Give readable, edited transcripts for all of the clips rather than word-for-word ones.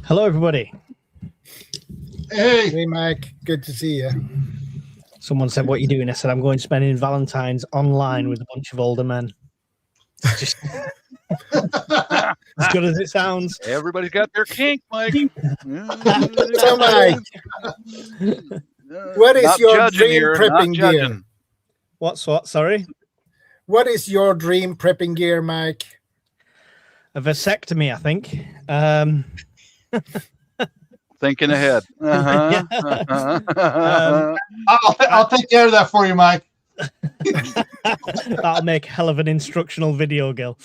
Hello, everybody. Hey, Mike. Good to see you. Someone said, "What are you doing?" I said, "I'm going spending Valentine's online with a bunch of older men." It's just as good as it sounds. Everybody's got their kink, Mike. So, Mike, what is your dream prepping gear? What's what? Sorry. What is your dream prepping gear, Mike? A vasectomy, I think. Thinking ahead. I'll take care of that for you, Mike. That'll make a hell of an instructional video, Gil.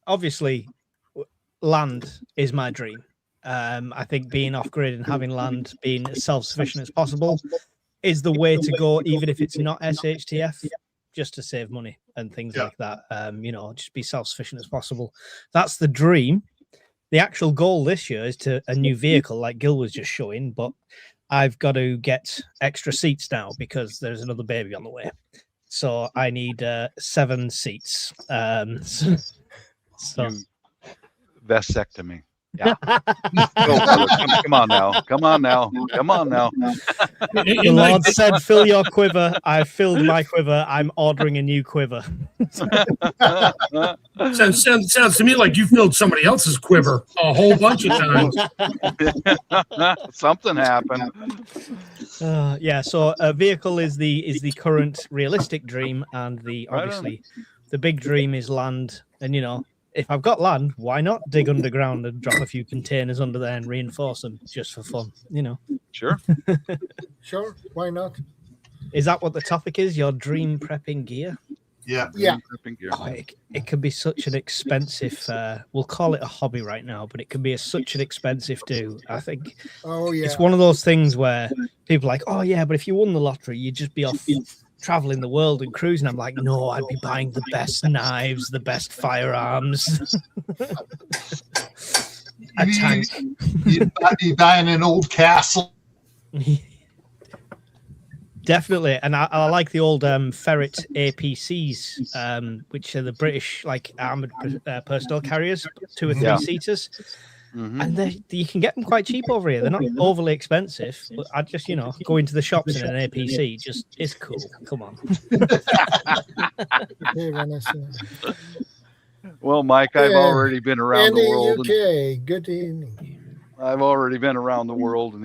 Obviously, land is my dream. I think being off-grid and having land, being as self-sufficient as possible is the way to go, even if it's not SHTF, just to save money and things like that. Just be self-sufficient as possible. That's the dream. The actual goal this year is to a new vehicle, like Gil was just showing, but I've got to get extra seats now because there's another baby on the way. So I need 7 seats. So vasectomy. Yeah. Come on now. The Lord said, "Fill your quiver." I filled my quiver. I'm ordering a new quiver. Sounds to me like you filled somebody else's quiver a whole bunch of times. Something happened. So a vehicle is the current realistic dream, and obviously the big dream is land. And if I've got land, why not dig underground and drop a few containers under there and reinforce them just for fun? Sure. Sure. Why not? Is that what the topic is? Your dream prepping gear? Yeah. Prepping gear. Oh, it can be such an expensive. We'll call it a hobby right now, but it can be such an expensive do. I think. Oh yeah. It's one of those things where people are like, "Oh yeah, but if you won the lottery, you'd just be off traveling the world and cruising." I'm like, no, I'd be buying the best knives, the best firearms. A tank. You'd be buying an old castle. Definitely. And I like the old ferret APCs, which are the British armored personnel carriers, 2 or 3 seaters. Mm-hmm. And you can get them quite cheap over here. They're not overly expensive, but I just, go into the shops in an APC. It's cool. Come on. Well, Mike, I've already been around the world. UK. Good evening. I've already been around the world, and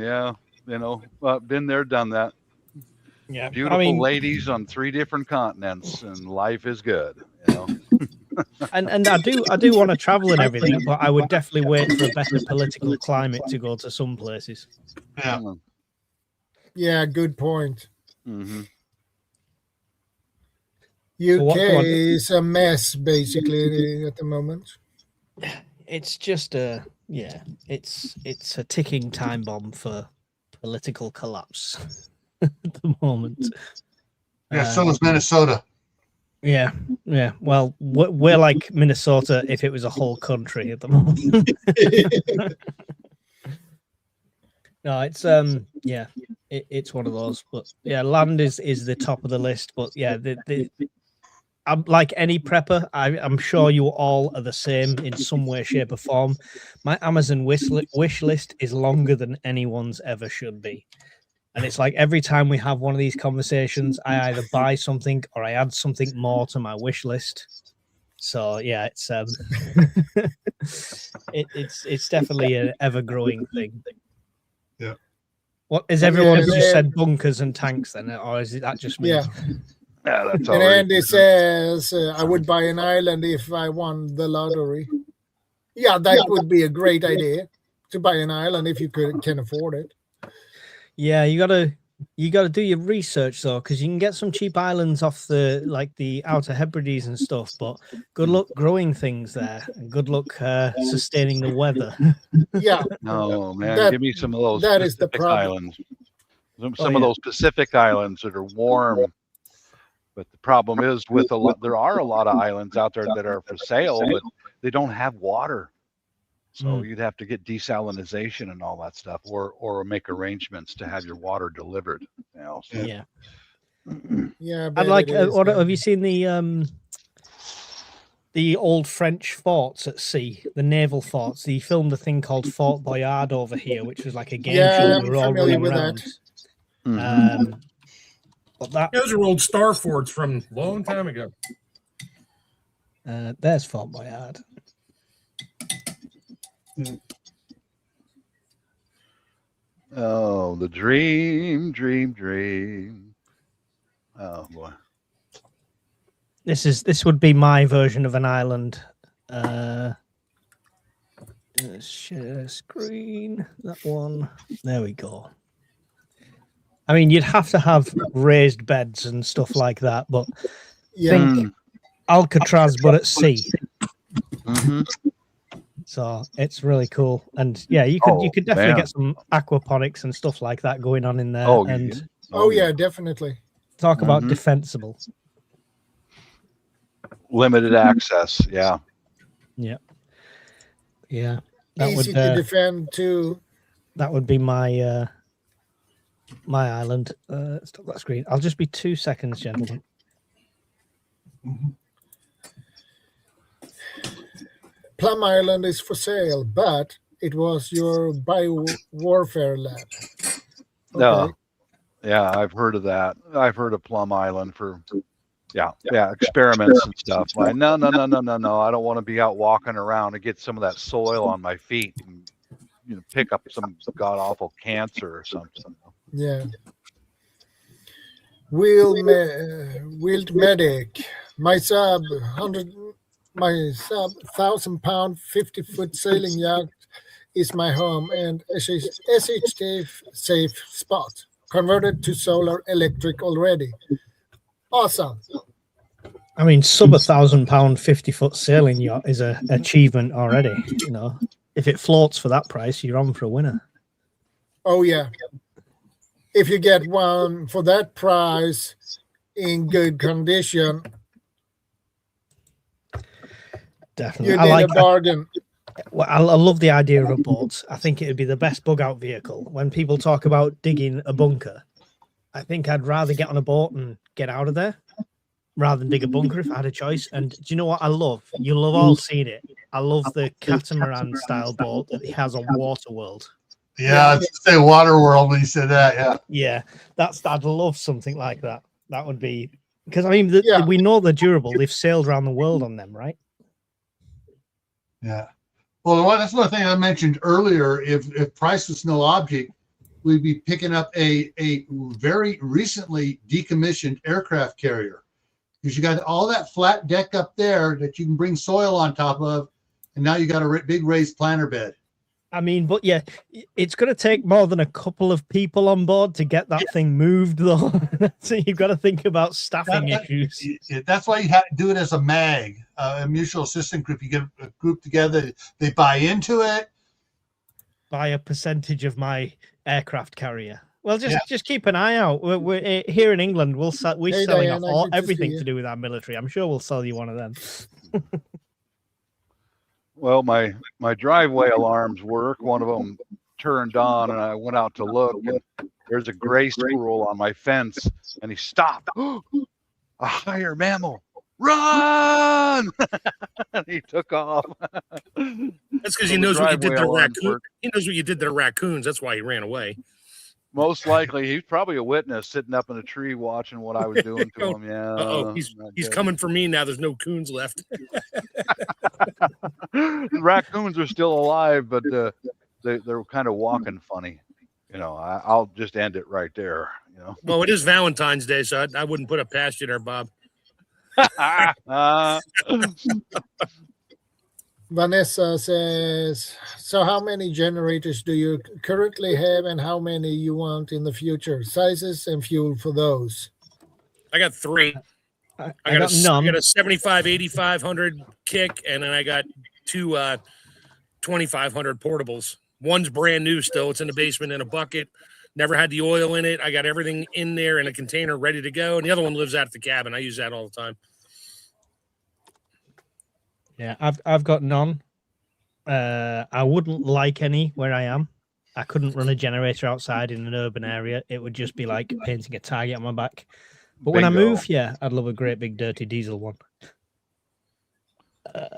been there, done that. Yeah, beautiful ladies on 3 different continents, and life is good. And I do want to travel and everything, but I would definitely wait for a better political climate to go to some places. Yeah, good point. Mm-hmm. UK is a mess basically at the moment. It's just it's a ticking time bomb for political collapse at the moment. Yeah, so is Minnesota. Yeah. Well, we're like Minnesota if it was a whole country at the moment. No, it's it's one of those. But yeah, land is the top of the list. But yeah, I'm like any prepper. I'm sure you all are the same in some way, shape, or form. My Amazon wish list is longer than anyone's ever should be. And it's like every time we have one of these conversations, I either buy something or I add something more to my wish list. So yeah, it's it's definitely an ever-growing thing. Yeah. What is everyone just said bunkers and tanks then, or is that just me? Yeah. Yeah, that's all. And Andy says I would buy an island if I won the lottery. Yeah, that would be a great idea to buy an island if you can afford it. Yeah, you gotta do your research though, because you can get some cheap islands off the Outer Hebrides and stuff. But good luck growing things there, and good luck sustaining the weather. Yeah. No man, give me some of those. That is the Pacific problem. Islands. Some of those Pacific islands that are warm. But the problem is there are a lot of islands out there that are for sale, but they don't have water. So you'd have to get desalinization and all that stuff, or make arrangements to have your water delivered. Yeah. Yeah. I'd like. Have you seen the the old French forts at sea, the naval forts. He filmed a thing called Fort Boyard over here, which was like a game Yeah, show. I'm We were all familiar running with around. Mhm. But that Those are old star forts from a long time ago. there's Fort Boyard. Oh, the dream, dream, dream. Oh boy. This would be my version of an island. Share screen. That one. There we go. I mean, you'd have to have raised beds and stuff like that, but Yeah. think Alcatraz, but at sea. Mhm. So it's really cool, and yeah, you could definitely man. get some aquaponics and stuff like that going on in there. Oh, and yeah. Oh yeah, definitely. talk about Mhm. defensible. Limited access. Yeah. Yeah, yeah. That Easy would to defend too. that would be my my island. Stop that screen. I'll just be 2 seconds, gentlemen. Plum Island is for sale, but it was your bio-warfare lab. No. Yeah, I've heard of that. I've heard of Plum Island for experiments and stuff. Like, no. I don't want to be out walking around and get some of that soil on my feet and pick up some god awful cancer or something. Yeah. Wheeled medic. My sub 1,000-pound 50-foot sailing yacht is my home and SHT safe spot. Converted to solar electric already. Awesome. I mean, sub 1,000-pound 50-foot sailing yacht is an achievement already. If it floats for that price, you're on for a winner. Oh yeah. If you get one for that price in good condition, Definitely, you I did like a bargain. Well, I love the idea of a boat. I think it would be the best bug out vehicle. When people talk about digging a bunker, I think I'd rather get on a boat and get out of there rather than dig a bunker if I had a choice. And do you know what I love? You'll have all seen it. I love the catamaran style boat that he has on Waterworld. Yeah, I'd say Waterworld when you said that. Yeah. Yeah, I'd love something like that. That would be because I mean we know they're durable. They've sailed around the world on them, right? Yeah. Well, that's one thing I mentioned earlier. If price was no object, we'd be picking up a very recently decommissioned aircraft carrier because you got all that flat deck up there that you can bring soil on top of, and now you got a big raised planter bed. I mean, but yeah, it's going to take more than a couple of people on board to get that thing moved, though. So you've got to think about staffing issues. That's why you have to do it as a MAG, a mutual assistance group. You get a group together, they buy into it. Buy a percentage of my aircraft carrier. Well, just keep an eye out. We're here in England. We're selling Diana, off good to everything see you. to do with our military. I'm sure we'll sell you one of them. Well, my driveway alarms work. One of them turned on, and I went out to look, and there's a gray squirrel on my fence, and he stopped. A higher mammal. Run! He took off. That's because he knows what you did to raccoons. He knows what you did to the raccoons. That's why he ran away. Most likely, he's probably a witness sitting up in a tree watching what I was doing to him. Yeah. Uh-oh, he's coming for me now. There's no coons left. The raccoons are still alive, but they're kind of walking funny. I'll just end it right there. Well, it is Valentine's Day, so I wouldn't put it past you there, Bob. Vanessa says, so how many generators do you currently have and how many you want in the future? Sizes and fuel for those? I got 3. I got a 75, 8500 kick, and then I got 2 2500 portables. One's brand new still. It's in the basement in a bucket. Never had the oil in it. I got everything in there in a container ready to go. And the other one lives out at the cabin. I use that all the time. Yeah, I've got none. I wouldn't like any where I am. I couldn't run a generator outside in an urban area. It would just be like painting a target on my back. But when I move, yeah, I'd love a great big dirty diesel one.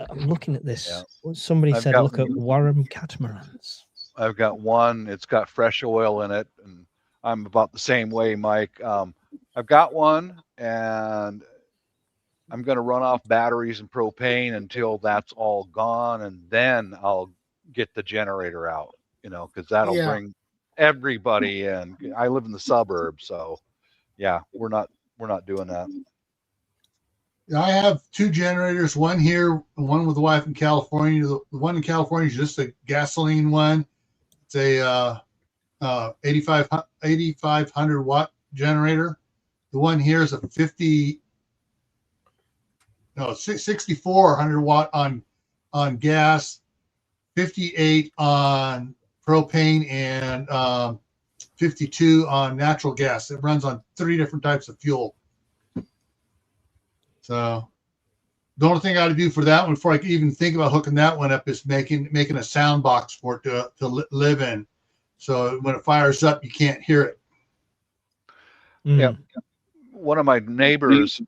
I'm looking at this. Yeah. Somebody I've said, got- look at Warren catamarans. I've got one. It's got fresh oil in it, and I'm about the same way, Mike. I've got one, and I'm going to run off batteries and propane until that's all gone, and then I'll get the generator out. Because that'll bring everybody in. I live in the suburbs, so yeah, we're not doing that. I have 2 generators, one here, one with the wife in California. The one in California is just a gasoline one. It's a 8,500 watt generator. The one here is a 6,400 watt on gas, 58 on propane, and 52 on natural gas. It runs on 3 different types of fuel. So the only thing I got to do for that one before I can even think about hooking that one up is making a sound box for it to live in. So when it fires up, you can't hear it. Yeah. One of my neighbors,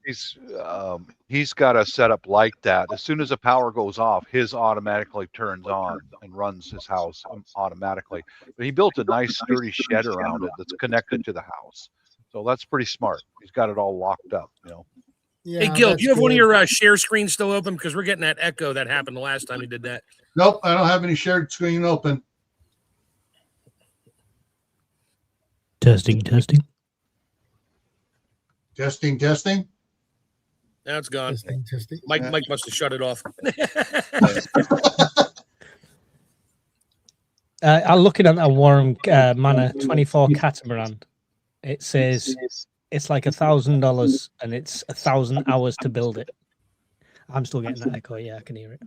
he's got a setup like that. As soon as the power goes off, his automatically turns on and runs his house automatically. But he built a nice sturdy shed around it that's connected to the house. So that's pretty smart. He's got it all locked up, Yeah, Hey, Gil, do you have one of good. your share screens still open? Because we're getting that echo that happened the last time you did that. Nope, I don't have any shared screen open. Testing. Testing. Now it's gone. Testing. Mike must have shut it off. I'm looking at that Warren Manor 24 catamaran. It says it's like $1,000 and it's 1,000 hours to build it. I'm still getting that echo. Yeah, I can hear it.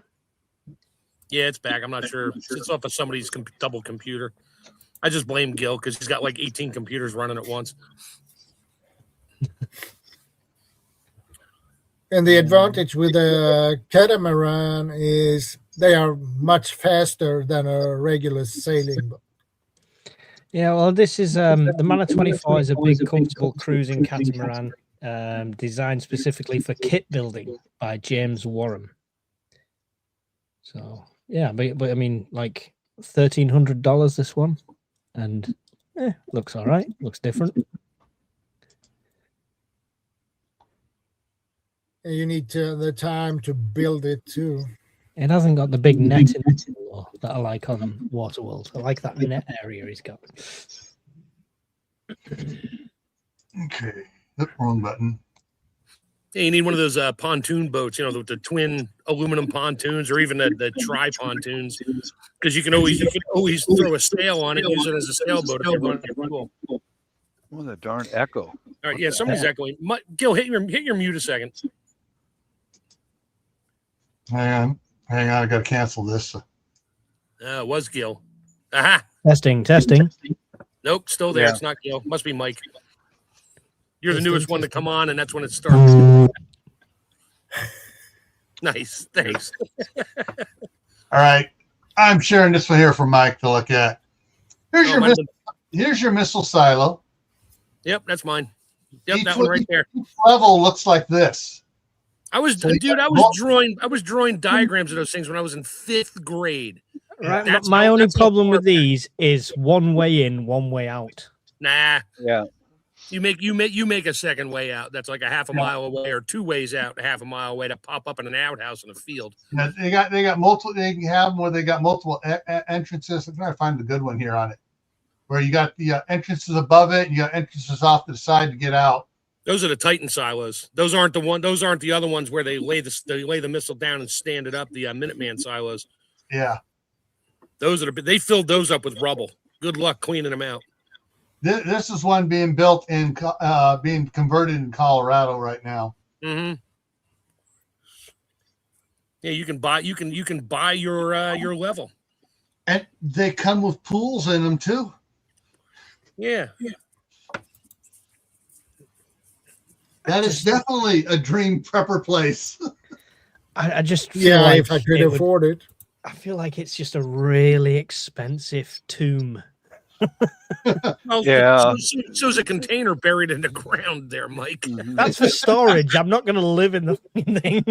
Yeah, it's back. I'm not sure. It's off of somebody's double computer. I just blame Gil because he's got like 18 computers running at once. And the advantage with a catamaran is they are much faster than a regular sailing boat. Yeah, well, this is the Manor 24 is a big, comfortable cruising catamaran designed specifically for kit building by James Warren. So yeah, but I mean, like $1,300 this one, and looks all right. Looks different. And you need the time to build it too. It hasn't got the big net in it that I like on Waterworld. I like that net area he's got. Okay, wrong button. Yeah, you need one of those pontoon boats, the twin aluminum pontoons, or even the tri pontoons, because you can always throw a sail on it and use it as a sailboat if you run it. Cool. What a darn echo. All right, yeah, somebody's echoing. Gil, hit your mute a second. Hang on, I got to cancel this. It was Gil. Aha. Testing. Nope, still there. Yeah. It's not Gil. Must be Mike. You're the newest one to come on, and that's when it starts. Nice. Thanks. All right, I'm sharing this one here for Mike to look at. Here's your missile silo. Yep, that's mine. Yep, that one right there. Each level looks like this. I was drawing diagrams of those things when I was in 5th grade. Right. My only problem with these is one way in, one way out. Nah. Yeah. You make a second way out. That's like a half a mile away, or 2 ways out, a half a mile away to pop up in an outhouse in a field. Yeah, they got multiple. They can have them where they got multiple entrances. I'm trying to find the good one here on it, where you got the entrances above it, and you got entrances off to the side to get out. Those are the Titan silos. Those aren't the other ones where they lay the missile down and stand it up. The Minuteman silos. Yeah. They filled those up with rubble. Good luck cleaning them out. This is one being built being converted in Colorado right now. Mm-hmm. Yeah, you can buy your level. And they come with pools in them too. Yeah. That is definitely a dream prepper place. I just feel like if I could afford it. I feel like it's just a really expensive tomb. Well, Yeah. So's a container buried in the ground there, Mike. That's for storage. I'm not going to live in the thing.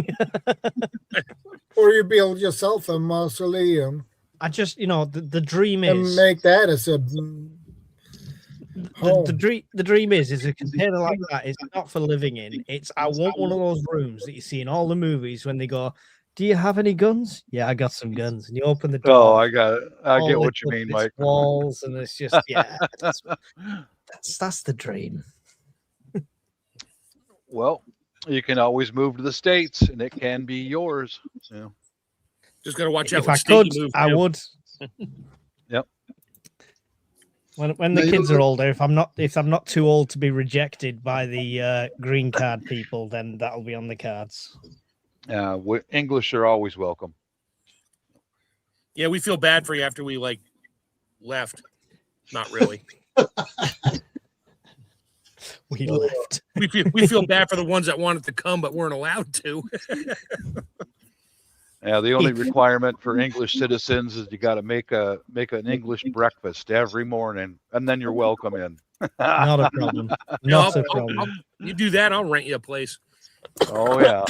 Or you build yourself a mausoleum I just, the dream and is make that as a home. the dream is a container like that is not for living in. It's I want one of those rooms that you see in all the movies when they go, "Do you have any guns?" Yeah, I got some guns. And you open the door. Oh, I got it. I all get lit what you up, mean, it's Mike. walls, and it's just that's the dream. Well, you can always move to the States, and it can be yours. Yeah. Just got to watch out. If I could, I would. Yep. When the kids are older, if I'm not too old to be rejected by the green card people, then that'll be on the cards. English are always welcome. Yeah, we feel bad for you after we left. Not really. We left. We feel bad for the ones that wanted to come but weren't allowed to. Yeah, the only requirement for English citizens is you got to make an English breakfast every morning, and then you're welcome in. Not a problem. Not a problem. You do that, I'll rent you a place. Oh yeah.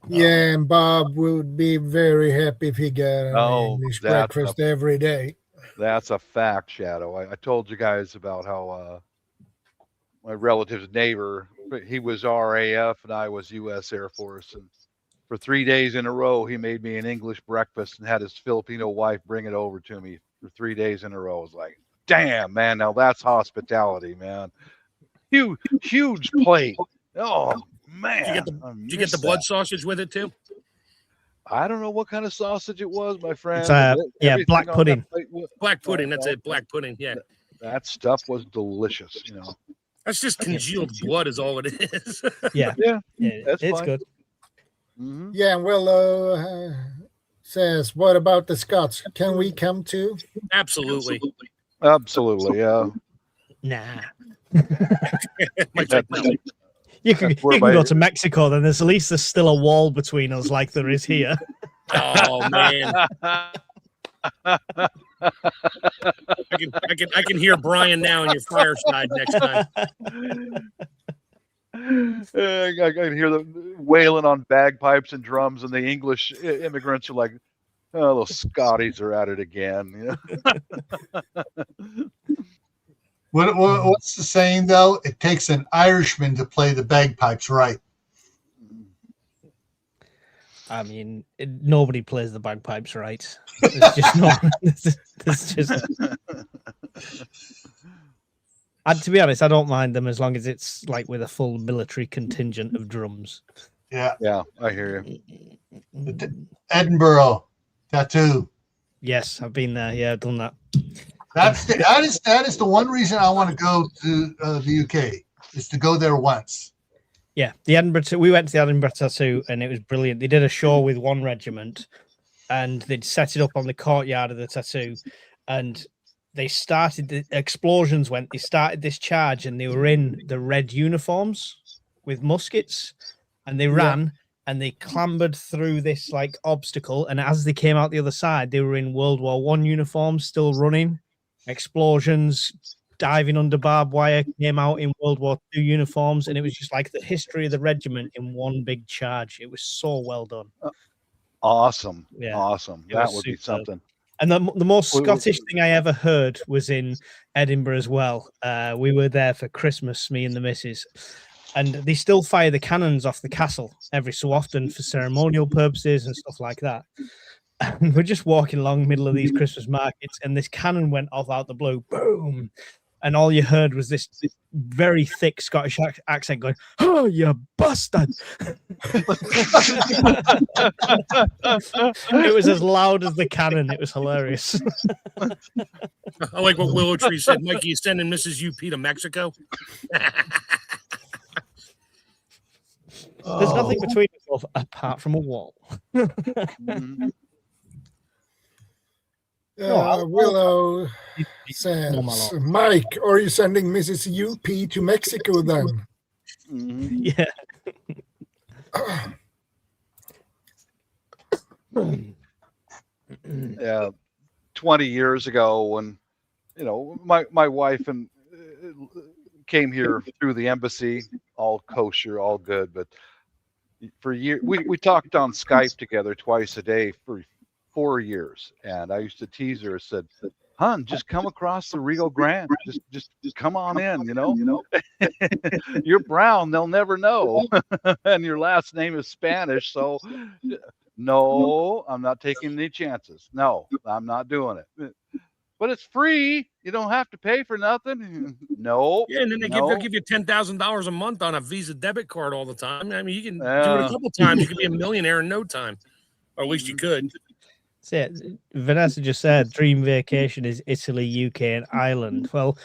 Yeah, and Bob would be very happy if he got an English breakfast every day. That's a fact, Shadow. I told you guys about how my relative's neighbor, he was RAF and I was U.S. Air Force, and for 3 days in a row, he made me an English breakfast and had his Filipino wife bring it over to me for 3 days in a row. I was like, damn, man, now that's hospitality, man. Huge plate. Oh, man. Did you get the blood sausage with it, too? I don't know what kind of sausage it was, my friend. It's, black pudding. Black pudding, that's it, black pudding, yeah. That stuff was delicious, That's just congealed blood is all it is. Yeah. It's fine. good. Mm-hmm. Yeah, Willow says, what about the Scots? Can we come too? Absolutely. Yeah. Nah. No. You can go to Mexico, then there's still a wall between us like there is here. Oh man. I can hear Brian now in your fireside next time. I can hear them wailing on bagpipes and drums, and the English immigrants are like, "Oh, those Scotties are at it again." What's the saying though? It takes an Irishman to play the bagpipes right. I mean, nobody plays the bagpipes right. It's just not. It's just. To be honest, I don't mind them as long as it's like with a full military contingent of drums. Yeah, I hear you. Edinburgh tattoo. Yes, I've been there. Yeah, I've done that. That is the one reason I want to go to the UK is to go there once. Yeah, the Edinburgh. We went to the Edinburgh tattoo, and it was brilliant. They did a show with one regiment, and they'd set it up on the courtyard of the tattoo, and they started the explosions went. They started this charge, and they were in the red uniforms with muskets, and they ran and they clambered through this like obstacle. And as they came out the other side, they were in World War I uniforms, still running. Explosions, diving under barbed wire, came out in World War II uniforms, and it was just like the history of the regiment in one big charge. It was so well done. Awesome. Yeah, awesome. That would be something. And the most Scottish thing I ever heard was in Edinburgh as well. We were there for Christmas, me and the missus, and they still fire the cannons off the castle every so often for ceremonial purposes and stuff like that. And we're just walking along the middle of these Christmas markets, and this cannon went off out the blue, boom, and all you heard was this very thick Scottish accent going, "Oh, you bastard!" It was as loud as the cannon. It was hilarious. I like what Willow Tree said. Mikey, you sending Mrs. UP to Mexico? There's nothing between us both apart from a wall. Willow says, Mike, are you sending Mrs. UP to Mexico then? Yeah. Yeah. 20 years ago when, my wife and came here through the embassy, all kosher, all good. But, for years. We talked on Skype together twice a day for 4 years, and I used to tease her. Said, "Hun, just come across the Rio Grande. Just come on in. You're brown, they'll never know, and your last name is Spanish, so no, I'm not taking any chances. No, I'm not doing it. But it's free. You don't have to pay for nothing. No. Yeah, and then they'll give you $10,000 a month on a Visa debit card all the time. I mean, you can do it a couple times. You can be a millionaire in no time, or at least you could. That's it. Vanessa just said dream vacation is Italy, UK, and Ireland. Well,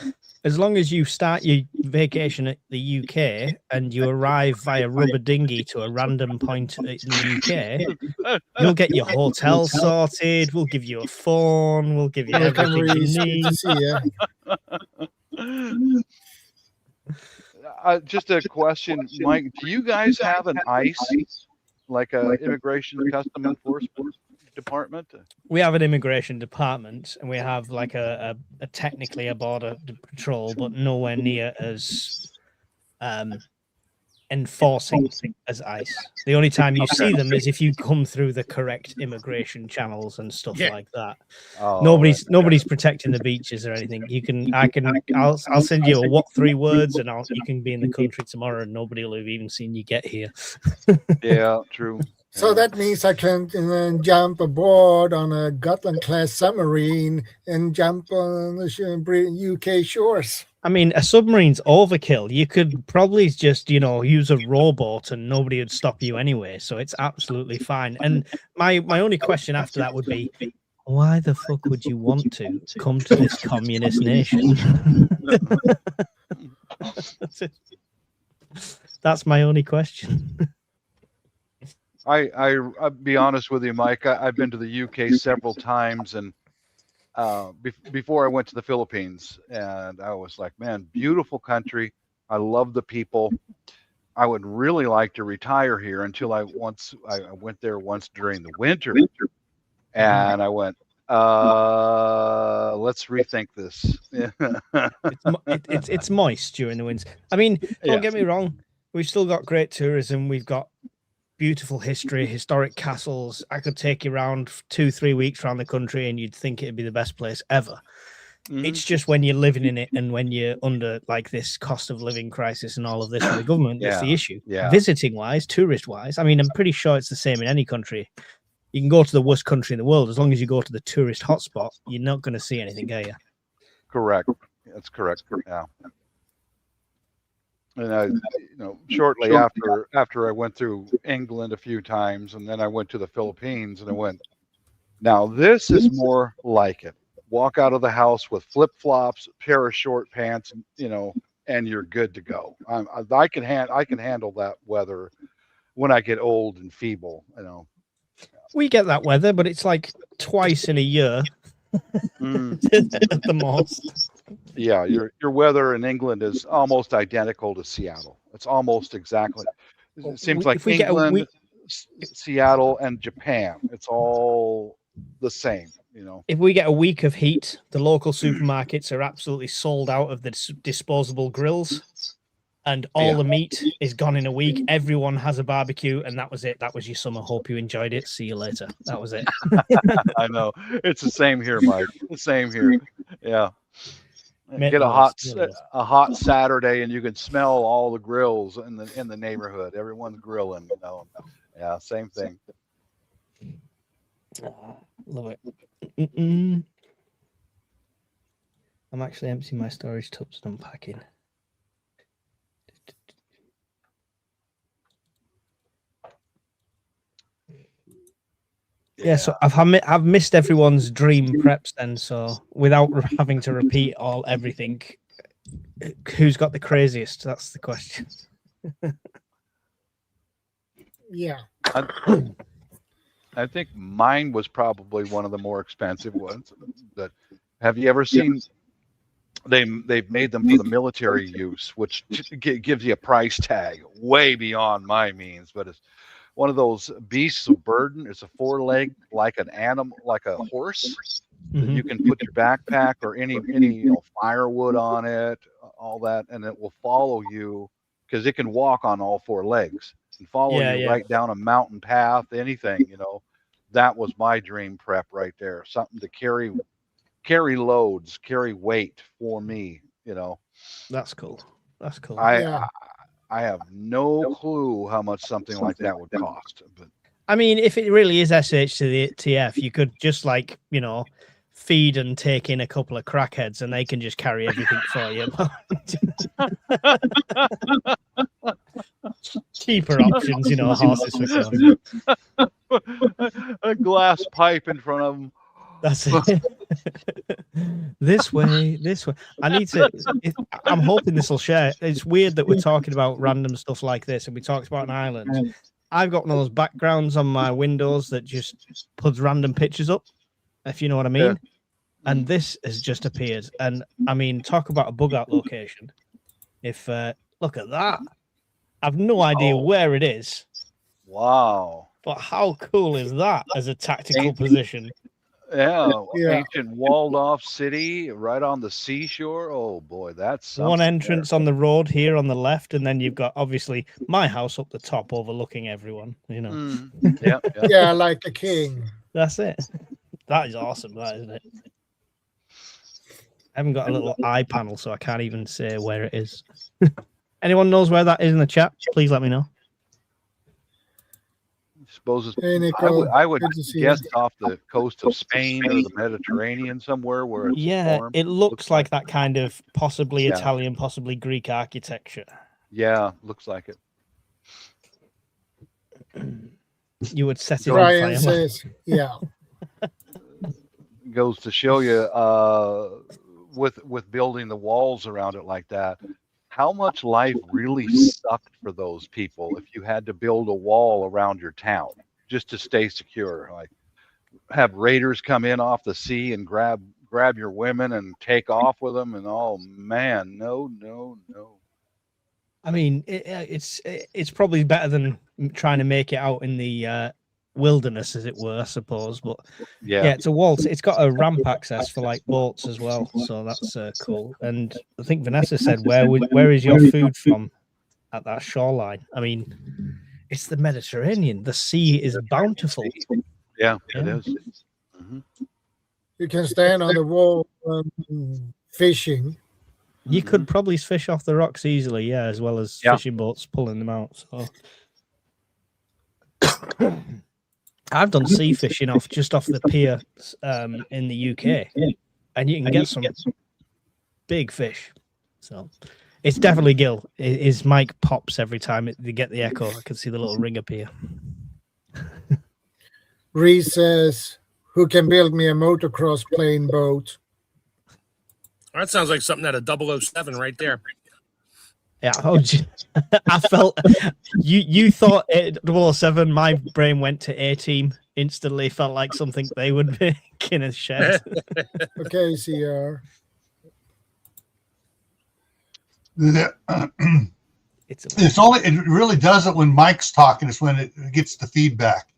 as long as you start your vacation at the UK and you arrive via rubber dinghy to a random point in the UK, you'll get your hotel sorted. We'll give you a phone. We'll give you everything you need. Just a question, Mike. Do you guys have an ICE, like a Immigration and Custom Enforcement department? We have an immigration department, and we have like a technically a border patrol, but nowhere near as enforcing as ICE. The only time you see them is if you come through the correct immigration channels and stuff like that. Oh, nobody's protecting the beaches or anything. I'll send you a 3 words, and you can be in the country tomorrow, and nobody will have even seen you get here. Yeah, true. So that means I can jump aboard on a Gotland-class submarine and jump on the UK shores. I mean, a submarine's overkill. You could probably just, use a rowboat and nobody would stop you anyway. So it's absolutely fine. And my only question after that would be, why the fuck would you want to come to this communist nation? That's my only question. I'll be honest with you, Mike. I've been to the UK several times, and before I went to the Philippines, and I was like, man, beautiful country. I love the people. I would really like to retire here until I went there once during the winter, and I went, let's rethink this. It's moist during the winter. I mean, don't get me wrong. We've still got great tourism. We've got beautiful history, historic castles. I could take you around 2-3 weeks around the country and you'd think it'd be the best place ever. It's just when you're living in it and when you're under like this cost of living crisis and all of this from the government, that's the issue. Visiting wise, tourist wise, I mean, I'm pretty sure it's the same in any country. You can go to the worst country in the world. As long as you go to the tourist hotspot, you're not going to see anything, are you? Correct. That's correct. Yeah. And shortly after I went through England a few times, and then I went to the Philippines, and I went, now this is more like it. Walk out of the house with flip-flops, pair of short pants, and you're good to go. I can handle that weather when I get old and feeble. We get that weather, but it's like twice in a year at the most. Yeah, your weather in England is almost identical to Seattle. It's almost exactly. It seems like England, Seattle, and Japan. It's all the same, If we get a week of heat, the local supermarkets are absolutely sold out of the disposable grills, and all the meat is gone in a week. Everyone has a barbecue, and that was it. That was your summer. Hope you enjoyed it. See you later. That was it. I know. It's the same here, Mike. The same here. Yeah. Get a hot Saturday, and you can smell all the grills in the neighborhood. Everyone's grilling. Yeah, same thing. Love it. I'm actually emptying my storage tubs and unpacking. Yeah, so I've missed everyone's dream preps then. So without having to repeat everything, who's got the craziest? That's the question. Yeah, I think mine was probably one of the more expensive ones. Have you ever seen? They've made them for the military use, which gives you a price tag way beyond my means, but it's one of those beasts of burden. It's a 4-leg, like an animal, like a horse. Mm-hmm. You can put your backpack or any firewood on it, all that, and it will follow you because it can walk on all 4 legs. and follow Yeah, you yeah. right down a mountain path, anything, you know. That was my dream prep right there. Something to carry loads, carry weight for me, you know. That's cool. That's cool. Yeah. I have no clue how much something like that would cost, but I mean, if it really is SH to the TF, you could just like, you know, feed and take in a couple of crackheads and they can just carry everything for you. Cheaper options, you know, horses for a glass pipe in front of them. That's it. This way. I need to. I'm hoping this will share. It's weird that we're talking about random stuff like this, and we talked about an island. I've got one of those backgrounds on my windows that just puts random pictures up, if you know what I mean. Yeah. And this has just appeared, and I mean, talk about a bug out location. If look at that, I've no idea where it is. Wow. But how cool is that as a tactical position? Yeah, Yeah. ancient walled off city right on the seashore. Oh boy, that's One entrance on the road here on the left, and then you've got obviously my house up the top overlooking everyone, you know. Yeah, Yeah, like a king. That's it. That is awesome, that isn't it? I haven't got a little eye panel, so I can't even say where it is. Anyone knows where that is in the chat? Please let me know. Suppose it's, Hey, Nico. I would Good to see guess you. off the coast of Spain or the Mediterranean somewhere where it's Yeah, formed. it looks like that kind of possibly Yeah. Italian, possibly Greek architecture. Yeah, looks like it. You would set it on Brian fire. says, yeah. Goes to show you with building the walls around it like that, how much life really sucked for those people if you had to build a wall around your town just to stay secure. Like have raiders come in off the sea and grab your women and take off with them, and oh man, no. I mean, it's probably better than trying to make it out in the wilderness, as it were, I suppose. But yeah, it's a wall. It's got a ramp access for like boats as well, so that's cool. And I think Vanessa said, "Where is your food from at that shoreline?" I mean, it's the Mediterranean. The sea is bountiful. Yeah, it is. Mm-hmm. You can stand on the wall fishing. You could probably fish off the rocks easily, yeah, as well as fishing boats pulling them out. So I've done sea fishing off the pier in the UK, and you can get some big fish. So it's definitely Gil. His mic pops every time they get the echo. I can see the little ring appear. Reese says, "Who can build me a motocross plane boat?" That sounds like something out of 007 right there. Yeah, I felt you thought 007. My brain went to A-Team instantly. Felt like something they would make in a shed. Okay, CR. It really does it when Mike's talking. It's when it gets the feedback.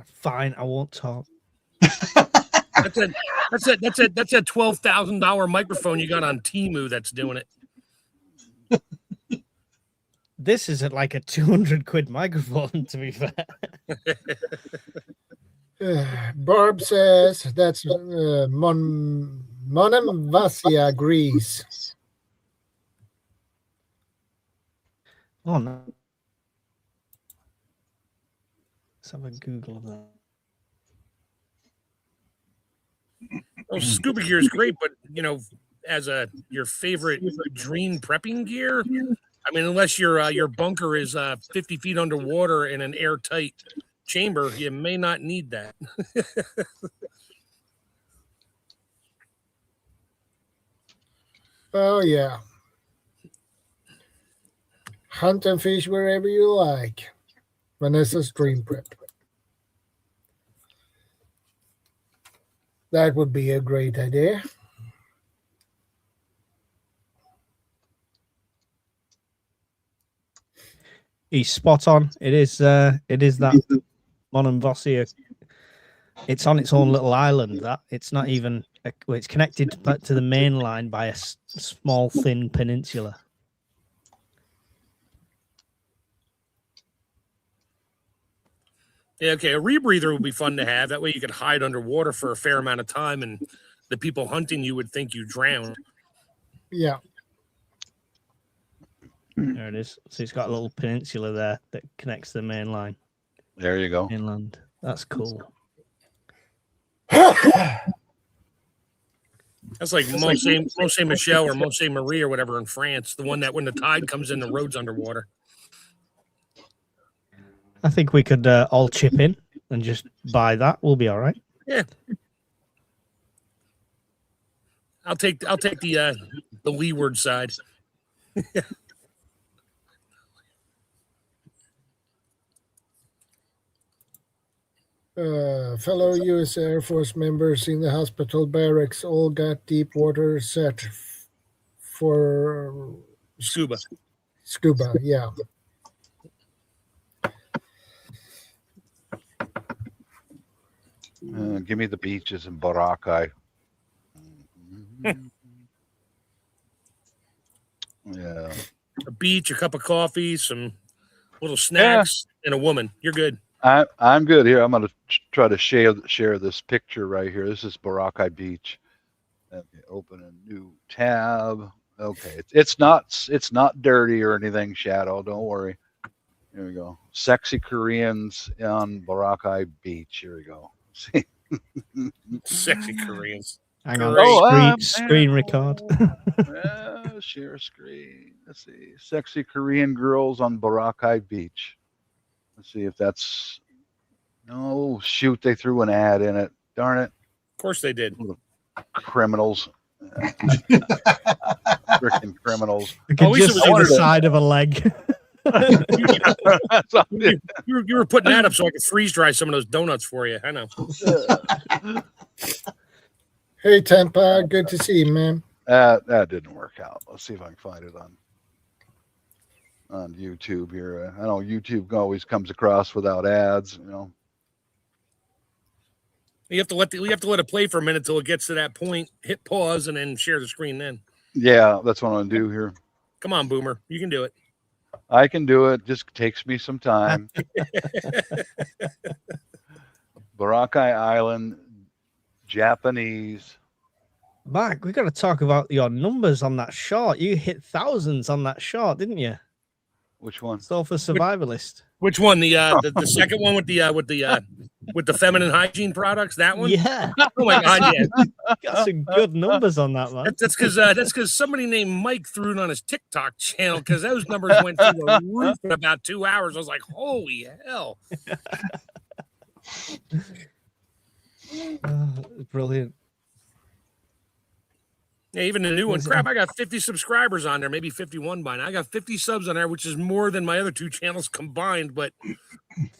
Fine, I won't talk. That's a $12,000 microphone you got on Temu that's doing it. This isn't like a 200 quid microphone, to be fair. Barb says that's Monemvasia, Greece. Oh no. Let's have a Google of that. Well, scuba gear is great, but as your favorite dream prepping gear, I mean, unless your bunker is 50 feet underwater in an airtight chamber, you may not need that. Oh yeah. Hunt and fish wherever you like. Vanessa's dream prep. That would be a great idea. He's spot on. It is that Monemvasia. It's on its own little island. That it's not even. It's connected to the main line by a small, thin peninsula. Yeah, okay. A rebreather would be fun to have. That way you could hide underwater for a fair amount of time, and the people hunting you would think you drowned. Yeah. There it is. So it's got a little peninsula there that connects the main line. There you go. Inland. That's cool. That's like Mont Saint Michel or Mont Saint Marie or whatever in France. The one that when the tide comes in, the road's underwater. I think we could all chip in and just buy that. We'll be all right. Yeah. I'll take the leeward side. Fellow U.S. Air Force members in the hospital barracks all got deep water set for Scuba. Scuba, yeah. Give me the beaches in Boracay. Yeah. A beach, a cup of coffee, some little snacks, and a woman. You're good. I'm good here. I'm going to try to share this picture right here. This is Boracay Beach. Let me open a new tab. Okay, it's not dirty or anything, Shadow. Don't worry. Here we go. Sexy Koreans on Boracay Beach. Here we go. See. Sexy Koreans. Hang on. Screen record. Share screen. Let's see. Sexy Korean girls on Boracay Beach. Let's see if that's. No, shoot! They threw an ad in it. Darn it! Of course they did. Criminals. Freaking criminals. You could just see the side of a leg. You were putting that up so I could freeze dry some of those donuts for you. I know. Hey, Tampa. Good to see you, man. That didn't work out. Let's see if I can find it on YouTube here. I know YouTube always comes across without ads. You know. You have to let it play for a minute till it gets to that point. Hit pause and then share the screen. Then. Yeah, that's what I'm gonna do here. Come on, Boomer, you can do it. I can do it. Just takes me some time. Boracay Island, Japanese. Mark, we got to talk about your numbers on that short. You hit thousands on that short, didn't you? Which one? So for Survivalist. Which one? The second one with the feminine hygiene products. That one. Yeah. Oh my God. Yeah. Got some good numbers on that one. That's because somebody named Mike threw it on his TikTok channel because those numbers went through the roof in about 2 hours. I was like, holy hell. Brilliant. Yeah, even the new one. Crap, I got 50 subscribers on there, maybe 51 by now. I got 50 subs on there, which is more than my other two channels combined, but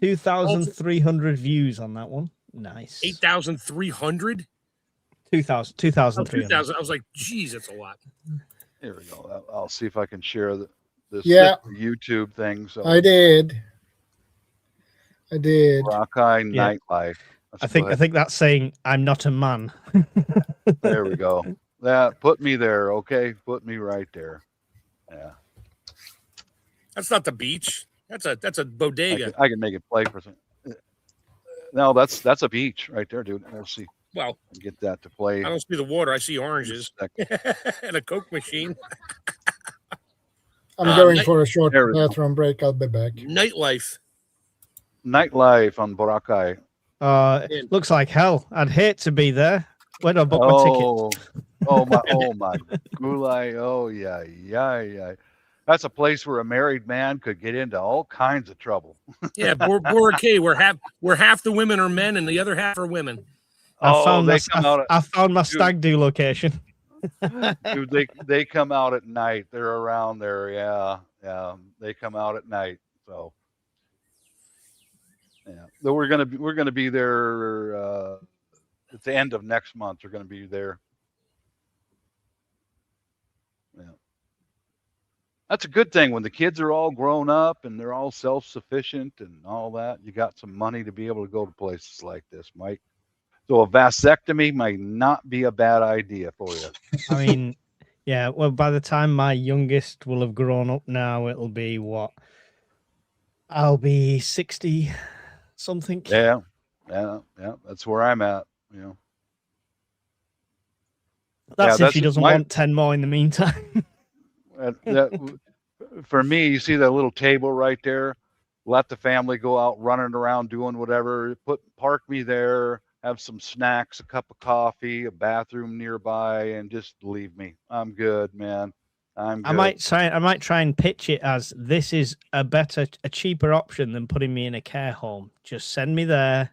2,300 views on that one. Nice. 8,300? 2,300. I was like, geez, that's a lot. Here we go. I'll see if I can share this YouTube thing. So I did. Boracay nightlife. I think that's saying I'm not a man. There we go. That put me there, okay? Put me right there. Yeah. That's not the beach. That's a bodega. I can make it play for some. No, that's a beach right there, dude. Let's see. Well, get that to play. I don't see the water. I see oranges and a Coke machine. I'm going for a short bathroom break. I'll be back. Nightlife on Boracay. Looks like hell. I'd hate to be there. Where do I book my ticket? Oh my gulai. Oh yeah. That's a place where a married man could get into all kinds of trouble. Yeah, Boracay, where half the women are men and the other half are women. I found my stag do location. Dude, they come out at night. They're around there. Yeah. They come out at night. So yeah. So we're gonna be there at the end of next month. We're gonna be there. Yeah. That's a good thing when the kids are all grown up and they're all self-sufficient and all that. You got some money to be able to go to places like this, Mike. So a vasectomy might not be a bad idea for you. I mean, yeah. Well, by the time my youngest will have grown up now, it'll be what? I'll be 60, something. Yeah. That's where I'm at. You know. That's if she doesn't want 10 more in the meantime. For me, you see that little table right there? Let the family go out running around doing whatever. Park me there, have some snacks, a cup of coffee, a bathroom nearby, and just leave me. I'm good, man. I'm good. I might try and pitch it as this is a cheaper option than putting me in a care home. Just send me there.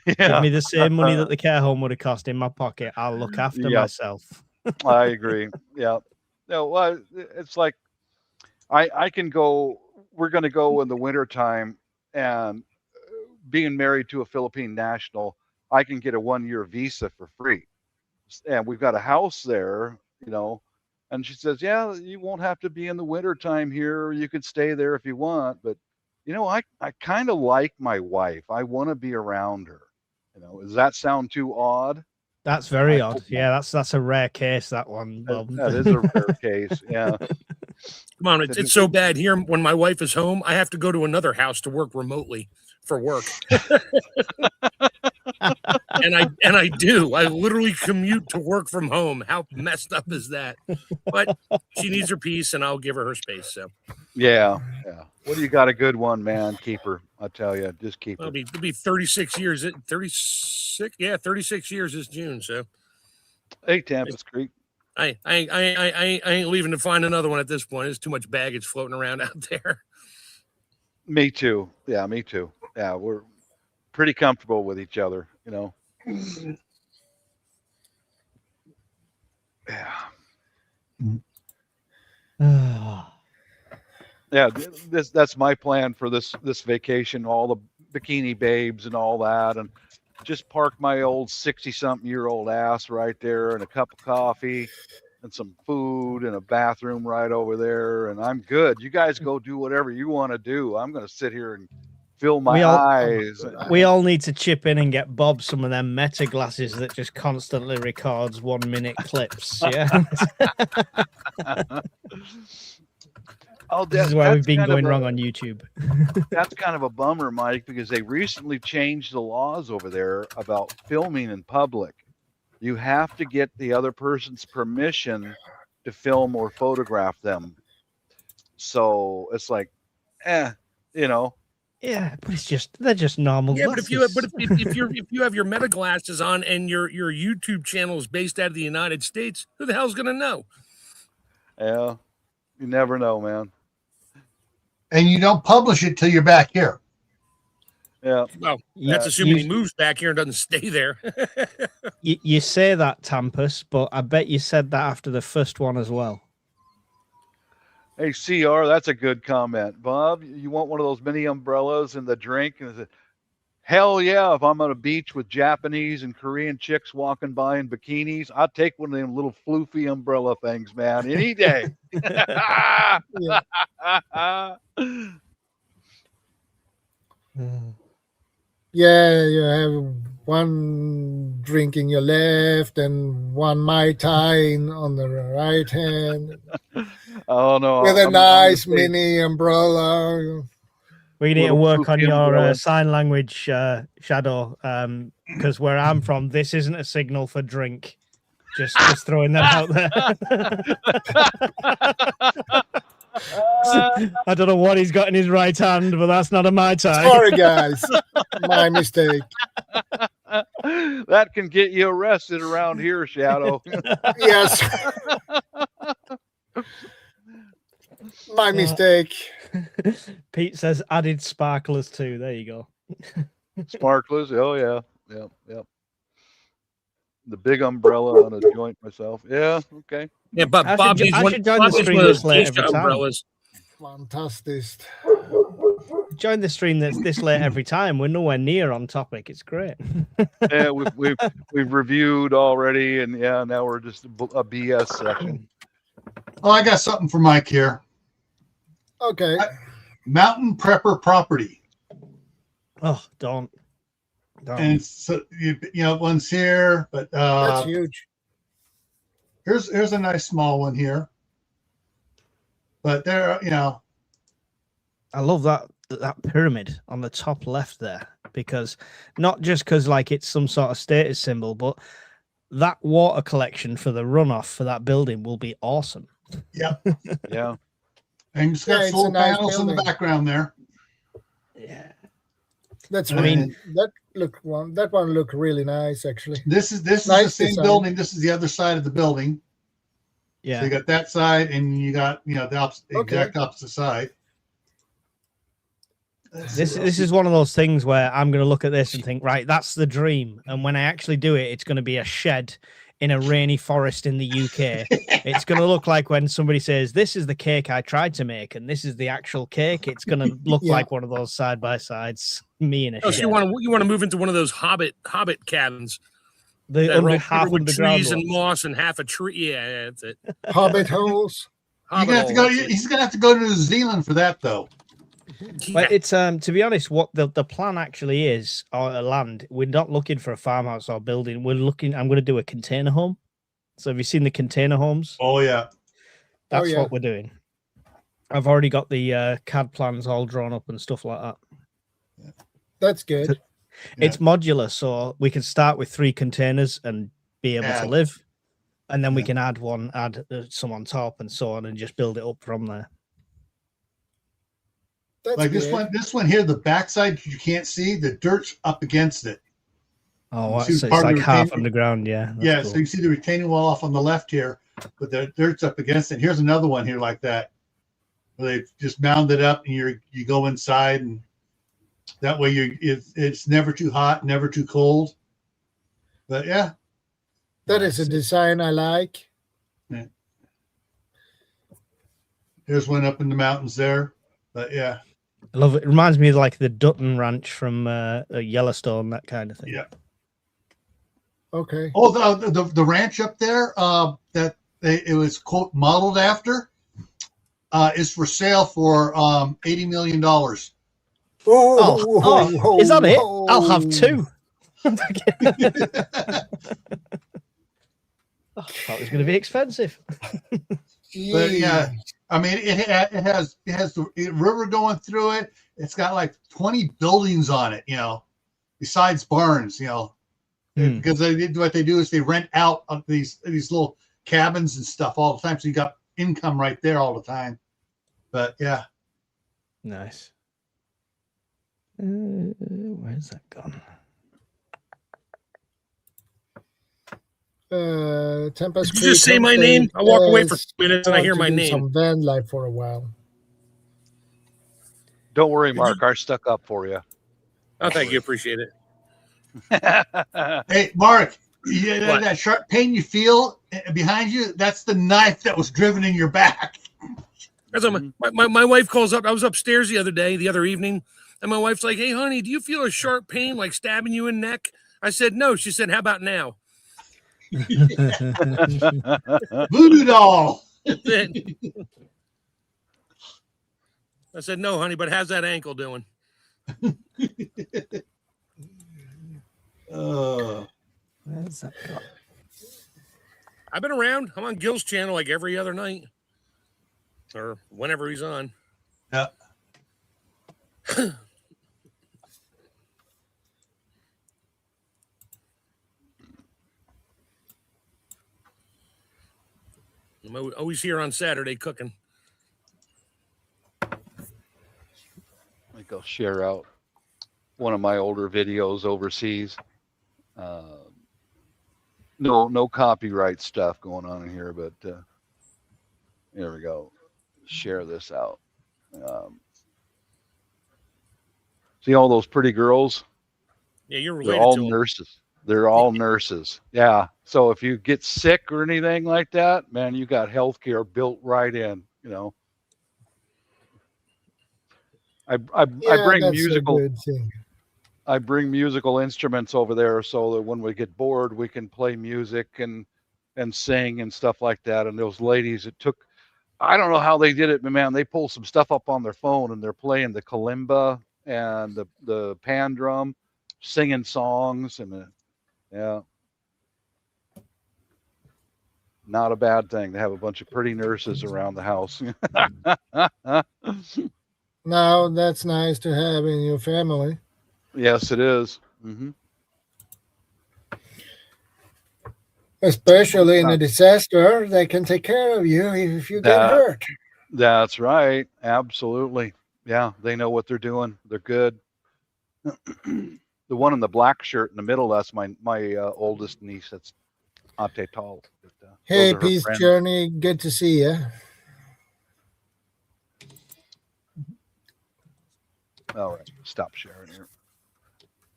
Yeah. Give me the same money that the care home would have cost in my pocket. I'll look after myself. I agree. Yeah. No, well, it's like I can go. We're going to go in the wintertime, and being married to a Philippine national, I can get a 1-year visa for free. And we've got a house there, you know. And she says, yeah, you won't have to be in the wintertime here. You could stay there if you want. But, you know, I kind of like my wife. I want to be around her. You know, does that sound too odd? That's very odd. Yeah, that's a rare case, that one. That is a rare case. Yeah. Come on, it's so bad here. When my wife is home, I have to go to another house to work remotely for work. and I do. I literally commute to work from home. How messed up is that? But she needs her peace, and I'll give her space. So. Yeah. Well, you got a good one, man. Keep her. I tell you, just keep her. It'll be 36 years. 36. Yeah, 36 years this June. So. Hey, Tempest Creek. I ain't leaving to find another one at this point. There's too much baggage floating around out there. Me too. Yeah, me too. Yeah, we're pretty comfortable with each other, you know. Yeah. Yeah, that's my plan for this vacation, all the bikini babes and all that, and just park my old 60-something-year-old ass right there and a cup of coffee and some food and a bathroom right over there, and I'm good. You guys go do whatever you want to do. I'm going to sit here and fill my eyes. We all need to chip in and get Bob some of them Meta glasses that just constantly records 1-minute clips. Yeah. This is why we've been going wrong on YouTube. That's kind of a bummer, Mike, because they recently changed the laws over there about filming in public. You have to get the other person's permission to film or photograph them. So it's like, you know. Yeah, but they're just normal. Yeah, glasses. but if you have your Meta glasses on and your YouTube channel is based out of the United States, who the hell's gonna know? Yeah, you never know, man. And you don't publish it till you're back here. Yeah. Well, that's assuming he moves back here and doesn't stay there. you say that, Tampus, but I bet you said that after the first one as well. Hey, CR, that's a good comment. Bob, you want one of those mini umbrellas and the drink? And I said, hell yeah, if I'm on a beach with Japanese and Korean chicks walking by in bikinis, I'll take one of them little floofy umbrella things, man, any day. Yeah, you have one drink in your left and one Mai Tai on the right hand. Oh, no. With a nice mini umbrella. We need to work on your sign language, Shadow, because where I'm from, this isn't a signal for drink. Just throwing that out there. I don't know what he's got in his right hand, but that's not a Mai Tai. Sorry, guys. My mistake. That can get you arrested around here, Shadow. Yes. My mistake. Pete says added sparklers too. There you go. Sparklers. Oh, yeah. Yep. The big umbrella on a joint myself. Yeah, okay. Yeah, but Bob needs one of those umbrellas. Fantastic. Join the stream that's this late every time. We're nowhere near on topic. It's great. Yeah, we've reviewed already, and yeah, now we're just a BS section. Oh, I got something for Mike here. Okay. Mountain Prepper Property. Oh, don't. And so you know, one's here, but that's huge. Here's a nice small one here. But there, you know, I love that pyramid on the top left there. because not just because like it's some sort of status symbol, but that water collection for the runoff for that building will be awesome. Yep. Yeah. And it's got solar panels in the background there. Yeah. That's I mean, that one looked really nice actually. This is Nice the same design. building. This is the other side of the building. Yeah. So you got that side, and you got the exact opposite side. This is one of those things where I'm going to look at this and think, right, that's the dream. And when I actually do it, it's going to be a shed in a rainy forest in the UK. It's going to look like when somebody says, this is the cake I tried to make, and this is the actual cake. It's going to look like one of those side by sides. Me in a shed. So you want to move into one of those hobbit cabins. The half with underground trees and ones. moss and half a tree. Yeah, that's it. Hobbit holes. You're gonna have to go. He's gonna have to go to New Zealand for that, though. But it's to be honest, what the plan actually is, or land. We're not looking for a farmhouse or building. We're looking. I'm going to do a container home. So have you seen the container homes? Oh yeah, that's what we're doing. I've already got the CAD plans all drawn up and stuff like that. That's good. It's modular, so we can start with 3 containers and be able to live, and then we can add some on top and so on, and just build it up from there. That's like good. this one here, the backside you can't see, the dirt's up against it. Oh, so it's like half underground, yeah. Yeah, cool. So you see the retaining wall off on the left here, but the dirt's up against it. Here's another one here like that, where they just mound it up, and you go inside, and that way it's never too hot, never too cold. But yeah, that is a design I like. Yeah. There's one up in the mountains there, but yeah, I love it. It reminds me of like the Dutton Ranch from Yellowstone, that kind of thing. Yeah. Okay. Oh, the ranch up there that it was quote modeled after is for sale for $80 million. Oh, is that it? I'll have 2. I thought it was going to be expensive. But yeah, I mean, it has the river going through it. It's got like 20 buildings on it, besides barns, because what they do is they rent out these little cabins and stuff all the time. So you got income right there all the time. But yeah, nice. Where's that gone? Tempest. Did you just say my name? I walk away for 2 minutes and I hear my name. Some van life for a while. Don't worry, Mark. I stuck up for you. Oh, thank you. Appreciate it. Hey, Mark. That sharp pain you feel behind you, that's the knife that was driven in your back. My wife calls up. I was upstairs the other evening, and my wife's like, "Hey, honey, do you feel a sharp pain like stabbing you in the neck?" I said, "No." She said, "How about now?" Voodoo doll. I said, "No, honey, but how's that ankle doing?" Where's that gone? I've been around. I'm on Gil's channel like every other night, or whenever he's on. Yeah. I'm always here on Saturday cooking. I think I'll share out one of my older videos overseas. No copyright stuff going on in here, but there we go. Share this out. See all those pretty girls? Yeah, you're related They're all to them. nurses. They're all nurses. Yeah. So if you get sick or anything like that, man, you got healthcare built right in. I bring musical. I bring musical instruments over there so that when we get bored, we can play music and sing and stuff like that. And those ladies, I don't know how they did it, but man, they pull some stuff up on their phone and they're playing the kalimba and the pan drum, singing songs, and yeah. Not a bad thing to have a bunch of pretty nurses around the house. No, that's nice to have in your family. Yes, it is. Mm-hmm. Especially in a disaster, they can take care of you if you get hurt. That's right. Absolutely. Yeah, they know what they're doing. They're good. The one in the black shirt in the middle, that's my oldest niece. That's Ate Tall. Hey, Peace Journey. Good to see you. All right. Stop sharing here.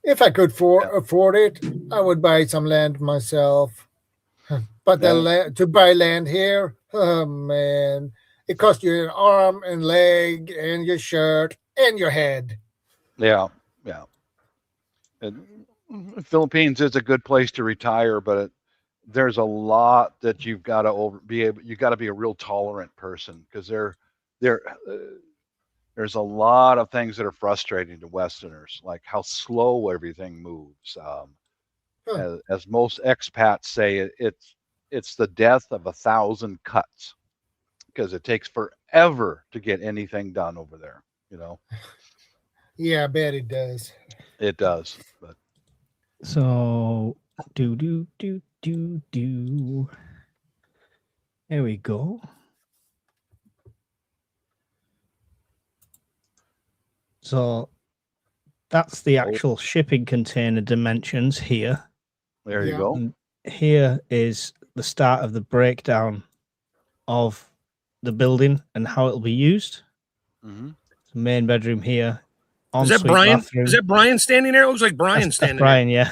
If I could afford it, I would buy some land myself. But to buy land here, oh man, it costs you an arm and leg and your shirt and your head. Yeah, yeah. And Philippines is a good place to retire, but there's a lot that you've got to you got to be a real tolerant person, because there's a lot of things that are frustrating to Westerners, like how slow everything moves. As most expats say, it's the death of 1,000 cuts, because it takes forever to get anything done over there. Yeah, I bet it does. It does. But so Here we go. So that's the actual shipping container dimensions here. There you go. And here is the start of the breakdown of the building and how it'll be used. Mm-hmm. So main bedroom here. Is that Brian? Bathroom. Is that Brian standing there? It looks like Brian standing there. Brian, yeah.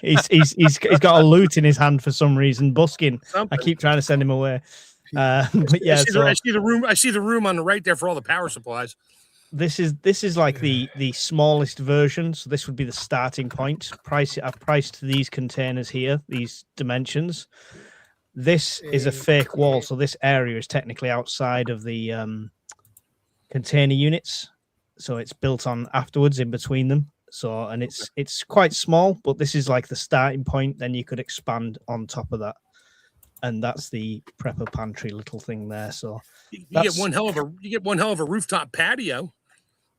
he's got a lute in his hand for some reason, busking. Something. I keep trying to send him away. But yeah, I see the room. I see the room on the right there for all the power supplies. This is like the smallest version, so this would be the starting point. I've priced these containers here, these dimensions. This is a fake wall, so this area is technically outside of the container units, so it's built on afterwards in between them. So, and it's quite small, but this is like the starting point. Then you could expand on top of that, and that's the prepper pantry little thing there. So you get one hell of a rooftop patio.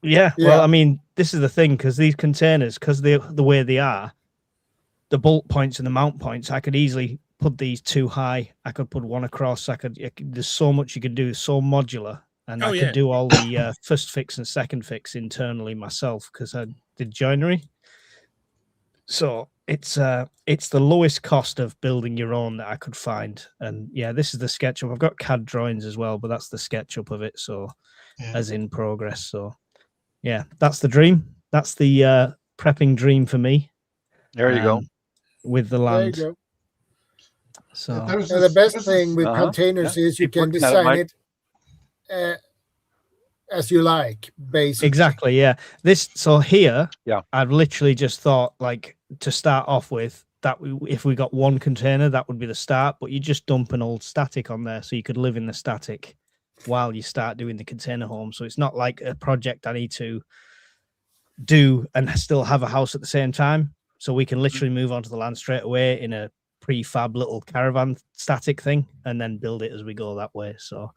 Yeah, well, I mean, this is the thing, because these containers, because the way they are, the bolt points and the mount points, I could easily put these too high. I could put one across. There's so much you could do, so modular, and I could do all the first fix and second fix internally myself, because I did joinery. So it's the lowest cost of building your own that I could find. And yeah, this is the SketchUp. I've got CAD drawings as well, but that's the SketchUp of it. So as in progress. So yeah, that's the dream. That's the prepping dream for me. There you go. With the land. There you go. So the best thing with containers is you can design it as you like, basically. Exactly, yeah. So here, I've literally just thought, like, to start off with, that if we got one container, that would be the start, but you just dump an old static on there so you could live in the static while you start doing the container home. So it's not like a project I need to do and still have a house at the same time. So we can literally move onto the land straight away in a prefab little caravan static thing and then build it as we go that way. So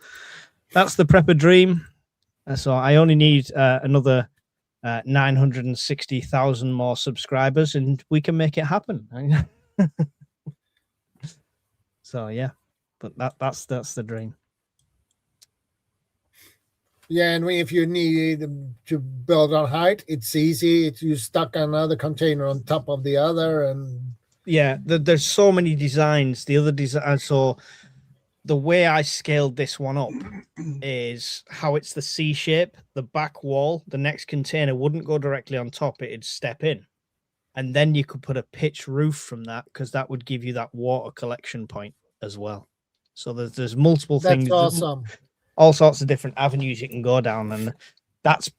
that's the prepper dream. So I only need another 960,000 more subscribers and we can make it happen. So yeah, but that's the dream. Yeah, and if you need to build on height, it's easy. You stuck another container on top of the other, and yeah, there's so many designs. The other design, so the way I scaled this one up is how it's the C shape. The back wall, the next container wouldn't go directly on top; it'd step in, and then you could put a pitch roof from that, because that would give you that water collection point as well. So there's multiple things. That's awesome. All sorts of different avenues you can go down, and that's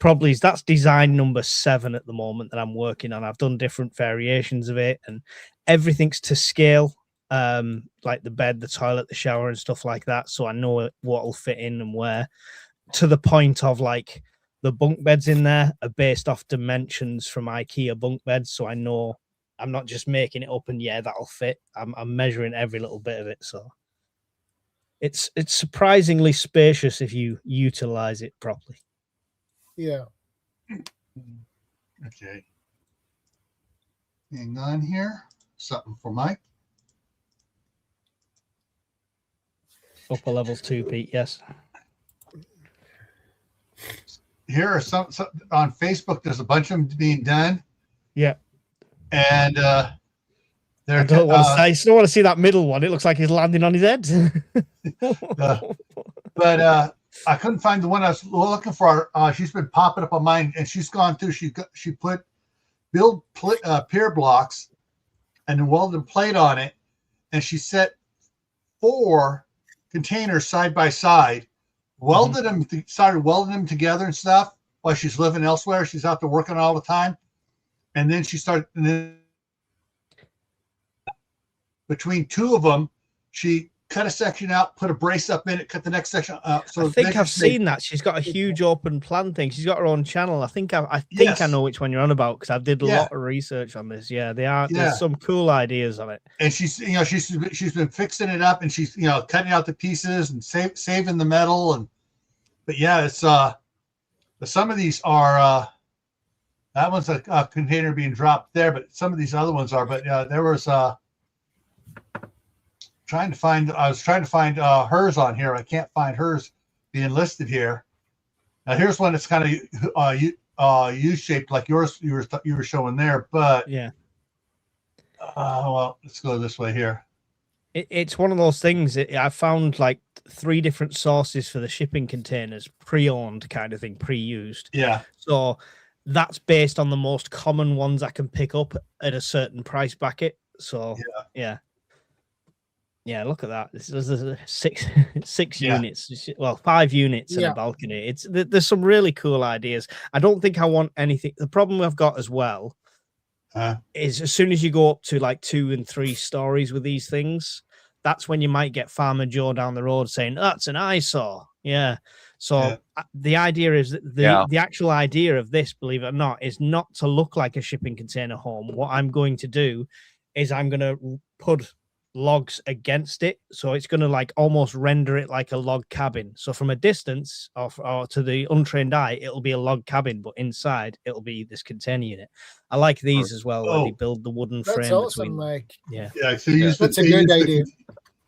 design number 7 at the moment that I'm working on. I've done different variations of it, and everything's to scale, like the bed, the toilet, the shower, and stuff like that. So I know what will fit in and where, to the point of like the bunk beds in there are based off dimensions from IKEA bunk beds. So I know I'm not just making it up and that'll fit. I'm measuring every little bit of it. So it's surprisingly spacious if you utilize it properly. Yeah. Okay. Hang on here. Something for Mike. Upper levels 2, Pete. Yes. Here are some on Facebook. There's a bunch of them being done. Yeah. And I don't want to say. I still want to see that middle one. It looks like he's landing on his head. But I couldn't find the one I was looking for. She's been popping up on mine, and she's gone through. She put pier blocks and then welded plate on it, and she set 4 containers side by side, welded them, started welding them together and stuff while she's living elsewhere. She's out there working all the time, and then she started. And then between 2 of them, she cut a section out, put a brace up in it, cut the next section out. So I think I've seen that. She's got a huge open plan thing. She's got her own channel. I think I know which one you're on about because I did a lot of research on this. Yeah, there's some cool ideas on it. And she's been fixing it up, and she's cutting out the pieces and saving the metal. But yeah, it's some of these are that one's a container being dropped there, but some of these other ones are. But there was I was trying to find hers on here. I can't find hers being listed here. Now here's one that's kind of U-shaped like yours you were showing there, but yeah. Well, let's go this way here. It's one of those things. I found like 3 different sources for the shipping containers, pre-owned kind of thing, pre-used. Yeah. So that's based on the most common ones I can pick up at a certain price bracket. So yeah. Yeah, look at that. This is 6 units. Well, 5 units and a balcony. There's some really cool ideas. I don't think I want anything. The problem I've got as well is as soon as you go up to like 2 and 3 stories with these things, that's when you might get Farmer Joe down the road saying, that's an eyesore. Yeah. So the idea is that the actual idea of this, believe it or not, is not to look like a shipping container home. What I'm going to do is I'm going to put logs against it, so it's going to like almost render it like a log cabin. So from a distance or to the untrained eye, it'll be a log cabin, but inside it'll be this container unit. I like these as well, where they build the wooden frame. That's awesome, Mike. Yeah. So that's a good idea.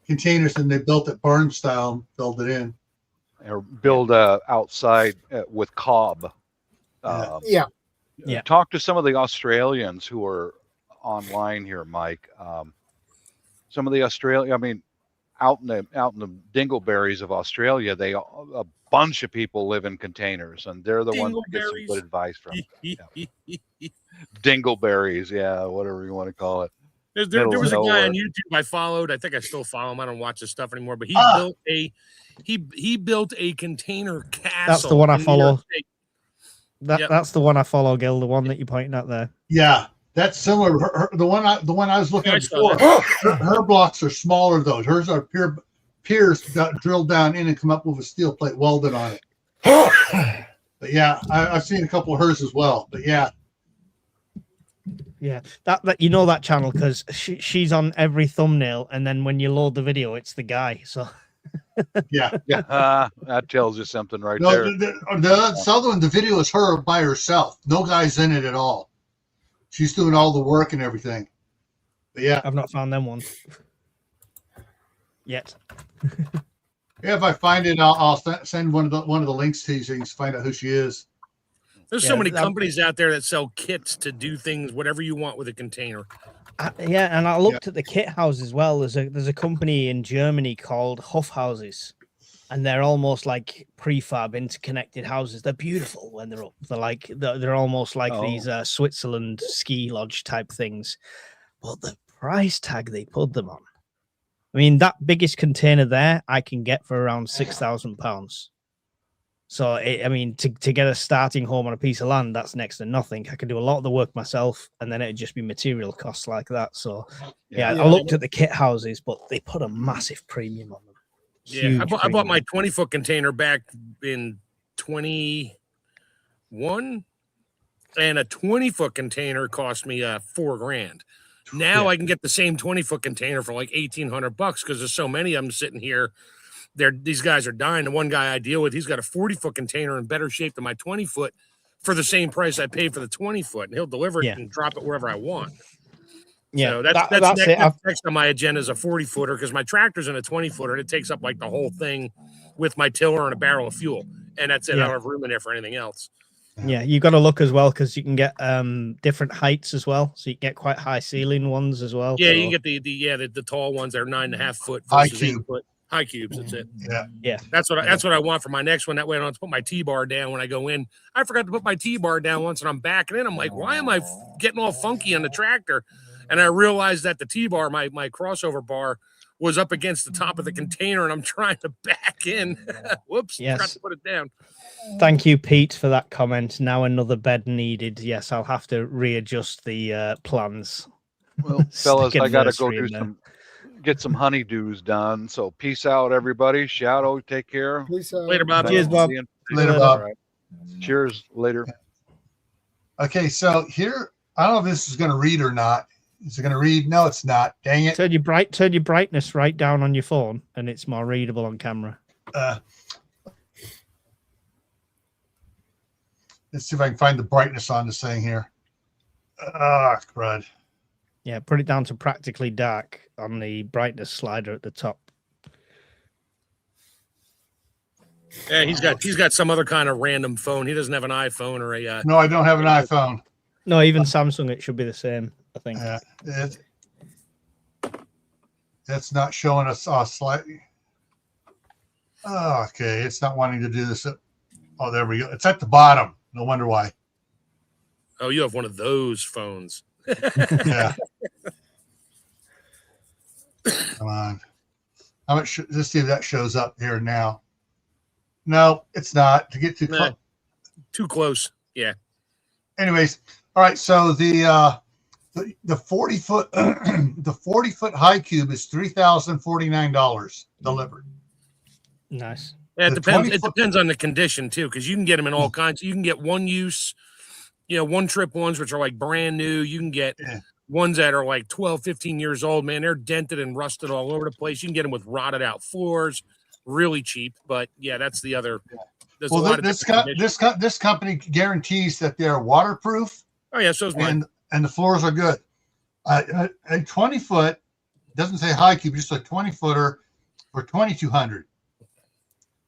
Containers, and they built it barn style, build it in, or build outside with cob. Talk to some of the Australians who are online here, Mike. Some of the out in the dingleberries of Australia, a bunch of people live in containers, and they're the ones that get some good advice from. Dingleberries, whatever you want to call it. There was a guy on YouTube I followed. I think I still follow him. I don't watch his stuff anymore, but he built a container castle. That's the one I follow. That's the one I follow, Gil. The one that you're pointing at there. Yeah. That's similar. The one I was looking at before. Her blocks are smaller though. Hers are piers drilled down in and come up with a steel plate welded on it. But yeah, I've seen a couple of hers as well. But yeah, that that channel because she's on every thumbnail, and then when you load the video, it's the guy. So that tells you something right there. The other one, the video is her by herself. No guys in it at all. She's doing all the work and everything. But yeah, I've not found them ones yet. If I find it, I'll send one of the links to you so you can find out who she is. There's so many companies out there that sell kits to do things, whatever you want with a container. And I looked at the kit house as well. There's a company in Germany called Huff Houses. And they're almost like prefab interconnected houses. They're beautiful when they're up. They're almost like these Switzerland ski lodge type things. But the price tag they put them on. I mean, that biggest container there I can get for around £6,000. So to get a starting home on a piece of land, that's next to nothing. I can do a lot of the work myself, and then it'd just be material costs like that. So I looked at the kit houses, but they put a massive premium on them. Yeah, I bought my 20-foot container back in 21, and a 20-foot container cost me $4,000. Now I can get the same 20-foot container for like $1,800 because there's so many of them sitting here. These guys are dying. The one guy I deal with, he's got a 40-foot container in better shape than my 20-foot for the same price I paid for the 20-foot, and he'll deliver it and drop it wherever I want. Yeah, so that's it. next on my agenda is a 40-footer because my tractor's in a 20-footer and it takes up like the whole thing with my tiller and a barrel of fuel, and that's it. I don't have room in there for anything else. Yeah, you got to look as well because you can get different heights as well. So you get quite high ceiling ones as well. Yeah, so. you can get the tall ones that are 9.5 foot versus 8 foot high cubes. That's it. Yeah. That's what I want for my next one. That way I don't have to put my T-bar down when I go in. I forgot to put my T-bar down once, and I'm backing in. I'm like, why am I getting all funky on the tractor? And I realized that the T-bar, my crossover bar, was up against the top of the container, and I'm trying to back in. Whoops! Yes. Forgot to put it down. Thank you, Pete, for that comment. Now another bed needed. Yes, I'll have to readjust the plans. Well, fellas, I gotta go get some honeydews done. So peace out, everybody. Shadow, take care. Peace out. Later, Bob. Cheers, Bob. Later, Bob. Right. Cheers. Later. Okay, so here, I don't know if this is going to read or not. Is it going to read? No, it's not. Dang it. Turn your brightness right down on your phone, and it's more readable on camera. Let's see if I can find the brightness on this thing here. Ah, crud. Yeah, put it down to practically dark on the brightness slider at the top. Yeah, he's got some other kind of random phone. He doesn't have an iPhone or a. No, I don't have an iPhone. No, even Samsung, it should be the same, I think. It's not showing us slightly. Oh, okay, it's not wanting to do this. Oh, there we go. It's at the bottom. No wonder why. Oh, you have one of those phones. Yeah. Come on. How much? Let's see if that shows up here now. No, it's not. To get too close. Too close. Yeah. Anyways, all right. So the 40-foot the 40-foot high cube is $3,049 delivered. Nice. Yeah, it depends. It depends on the condition too, because you can get them in all kinds. You can get one use, one trip ones, which are like brand new. You can get ones that are like 12, 15 years old. Man, they're dented and rusted all over the place. You can get them with rotted out floors, really cheap. But yeah, that's the other. Well, this company guarantees that they're waterproof. Oh yeah, so is mine. And the floors are good. A 20-foot doesn't say high cube, just a 20-footer for $2,200.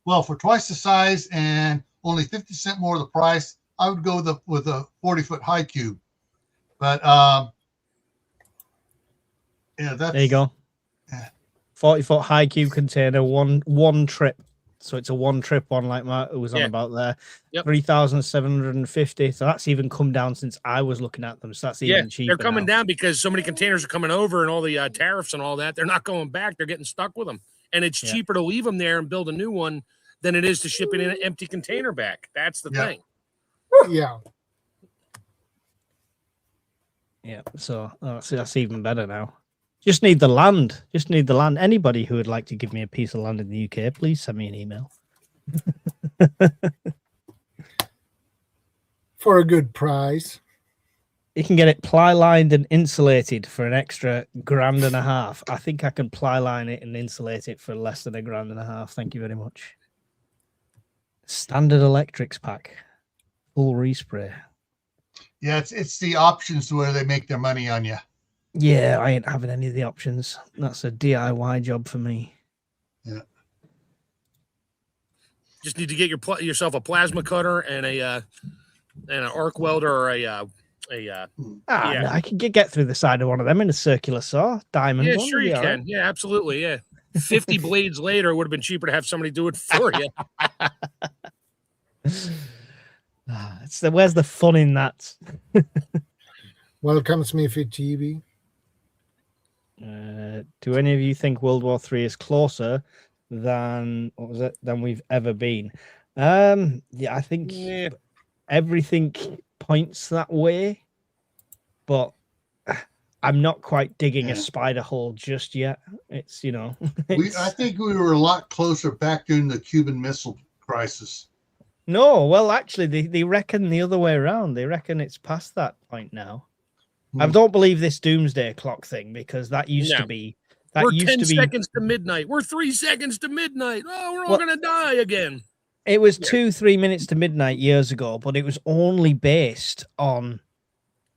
Well, for twice the size and only 50% more of the price, I would go with a 40-foot high cube. But there you go. 40-foot high cube container, one trip. So it's a one trip one, like Mark was on about there. Yep. 3,750. So that's even come down since I was looking at them. So that's even cheaper. They're coming down because so many containers are coming over and all the tariffs and all that. They're not going back. They're getting stuck with them. And it's cheaper to leave them there and build a new one than it is to ship it in an empty container back. That's the thing. Yeah. Yeah. So that's even better now. Just need the land. Anybody who would like to give me a piece of land in the UK, please send me an email. For a good price. You can get it ply lined and insulated for an extra $1,500. I think I can ply line it and insulate it for less than $1,500. Thank you very much. Standard electrics pack, full respray. Yeah, it's the options where they make their money on you. Yeah, I ain't having any of the options. That's a DIY job for me. Yeah. Just need to get yourself a plasma cutter and an arc welder or no, I can get through the side of one of them in a circular saw, diamond. Yeah, sure you can. Right. Yeah, absolutely. Yeah. 50 blades later, it would have been cheaper to have somebody do it for you. Where's the fun in that? Welcome, Smithy TV. Do any of you think World War III is closer than we've ever been? I think everything points that way, but I'm not quite digging a spider hole just yet. It's I think we were a lot closer back during the Cuban Missile Crisis. No, well, actually, they reckon the other way around. They reckon it's past that point now. I don't believe this doomsday clock thing because that used to be. We're 10 seconds to midnight. We're 3 seconds to midnight. Oh, we're all going to die again. It was 2-3 minutes to midnight years ago, but it was only based on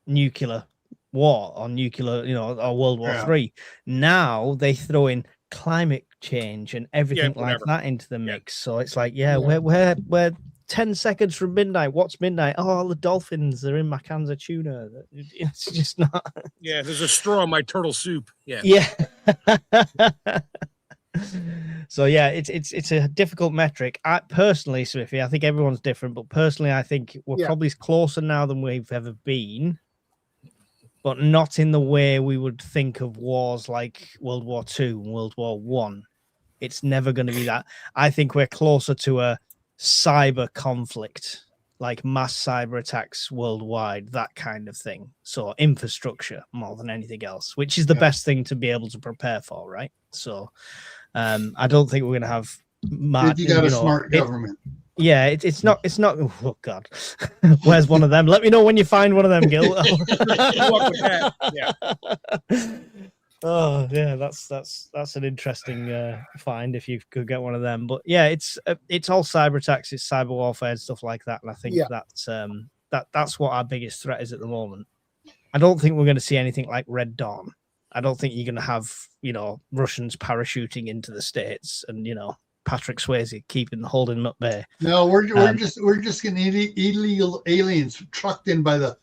nuclear war or nuclear, or World War III. Now they throw in climate change and everything like that into the mix. So it's like, we're 10 seconds from midnight. What's midnight? Oh, all the dolphins are in my cans of tuna. It's just not. Yeah, there's a straw in my turtle soup. Yeah. Yeah. So yeah, it's a difficult metric. I personally, Smithy, I think everyone's different, but personally, I think we're probably closer now than we've ever been, but not in the way we would think of wars like World War II and World War One. It's never going to be that. I think we're closer to a cyber conflict, like mass cyber attacks worldwide, that kind of thing. So infrastructure more than anything else, which is the best thing to be able to prepare for, right? So I don't think we're going to have if you got a smart government. Yeah, it's not. Oh God, where's one of them? Let me know when you find one of them, Gil. Yeah. Oh yeah, that's an interesting find if you could get one of them. But yeah, it's all cyber attacks, it's cyber warfare and stuff like that. And I think that's what our biggest threat is at the moment. I don't think we're going to see anything like Red Dawn. I don't think you're going to have Russians parachuting into the States and Patrick Swayze holding them at bay. No, we're just getting illegal aliens trucked in by the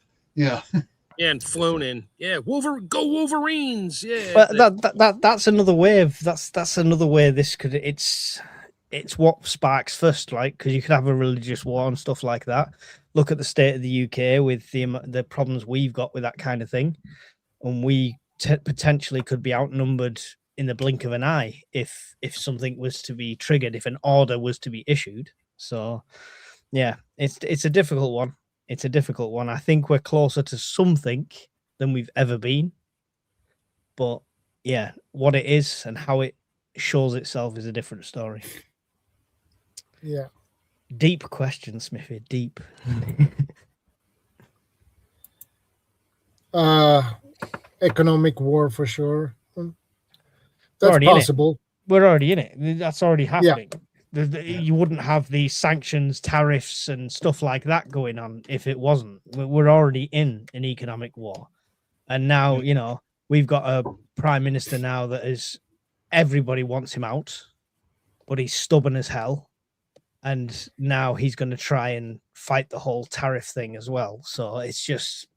and flown in. Yeah, go Wolverines. Yeah, but that's another wave. That's another way this could. It's what sparks first, like, because you could have a religious war and stuff like that. Look at the state of the UK with the problems we've got with that kind of thing, and we potentially could be outnumbered in the blink of an eye if something was to be triggered, if an order was to be issued. So yeah, it's a difficult one. It's a difficult one. I think we're closer to something than we've ever been. But yeah, what it is and how it shows itself is a different story. Yeah. Deep question, Smithy. Deep. Economic war for sure. That's possible. We're already in it. That's already happening. Yeah. You wouldn't have the sanctions, tariffs, and stuff like that going on if it wasn't. We're already in an economic war. And now, we've got a prime minister now that is, everybody wants him out, but he's stubborn as hell. And now he's going to try and fight the whole tariff thing as well. So it's just,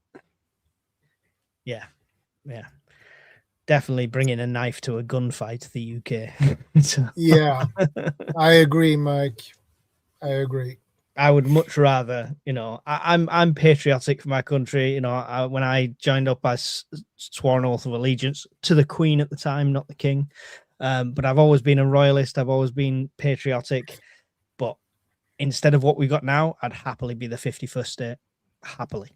yeah. Definitely bringing a knife to a gunfight, the UK. Yeah, I agree, Mike. I agree. I would much rather, I'm patriotic for my country. When I joined up, I swore an oath of allegiance to the Queen at the time, not the King. But I've always been a royalist. I've always been patriotic. But instead of what we got now, I'd happily be the 51st state. Happily.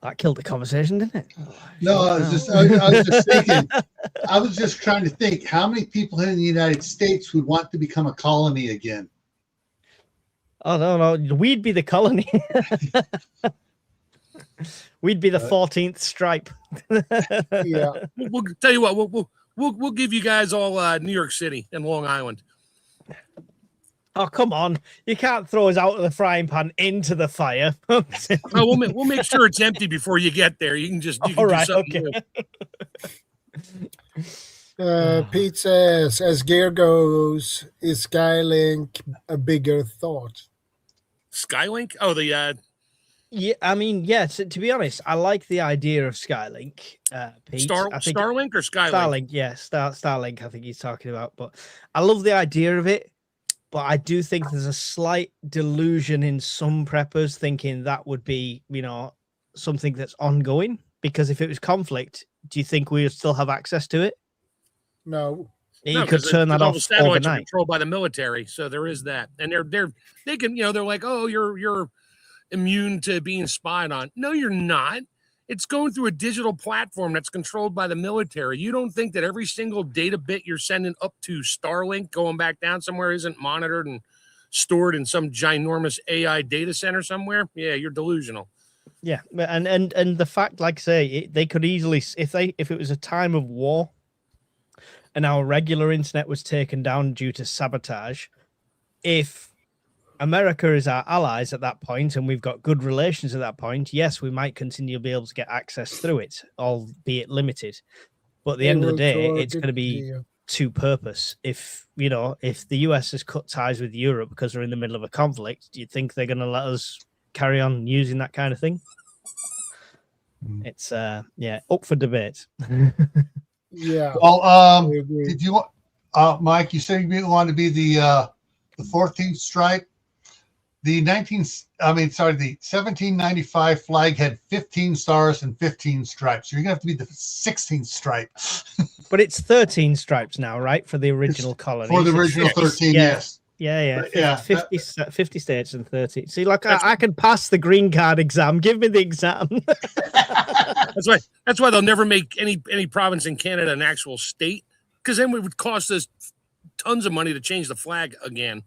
That killed the conversation, didn't it? No, I was just thinking. I was just trying to think how many people in the United States would want to become a colony again. Oh no, we'd be the colony. We'd be the 14th stripe. Yeah, we'll tell you what. We'll give you guys all New York City and Long Island. Oh, come on. You can't throw us out of the frying pan into the fire. We'll make sure it's empty before you get there. You can just do something. Okay. Pete says, as gear goes, is Skylink a bigger thought? Skylink? Oh, the... Yeah, I mean, yes, to be honest, I like the idea of Skylink. Pete. Starlink or Skylink? Starlink, yeah. Starlink, I think he's talking about. But I love the idea of it. But I do think there's a slight delusion in some preppers thinking that would be, something that's ongoing. Because if it was conflict, do you think we would still have access to it? No. You could turn that off the satellites overnight. Are controlled by the military, so there is that. And they can, they're like, oh, you're immune to being spied on. No, you're not. It's going through a digital platform that's controlled by the military. You don't think that every single data bit you're sending up to Starlink going back down somewhere isn't monitored and stored in some ginormous AI data center somewhere? Yeah, you're delusional. Yeah, and the fact, like I say, they could easily, if it was a time of war and our regular internet was taken down due to sabotage, if America is our allies at that point, and we've got good relations at that point, yes, we might continue to be able to get access through it, albeit limited. But at the end of the day, it's going to be to purpose. If if the US has cut ties with Europe because we're in the middle of a conflict, do you think they're going to let us carry on using that kind of thing? It's up for debate. Yeah. Well, did you want Mike? You said you wanted to be the 14th stripe. The 1795 flag had 15 stars and 15 stripes. So you're gonna have to be the 16th stripe. But it's 13 stripes now, right? For the original colony. For the original 13, yes. Yeah. 50 states and 30. See, like I can pass the green card exam. Give me the exam. That's why they'll never make any province in Canada an actual state, because then it would cost us tons of money to change the flag again.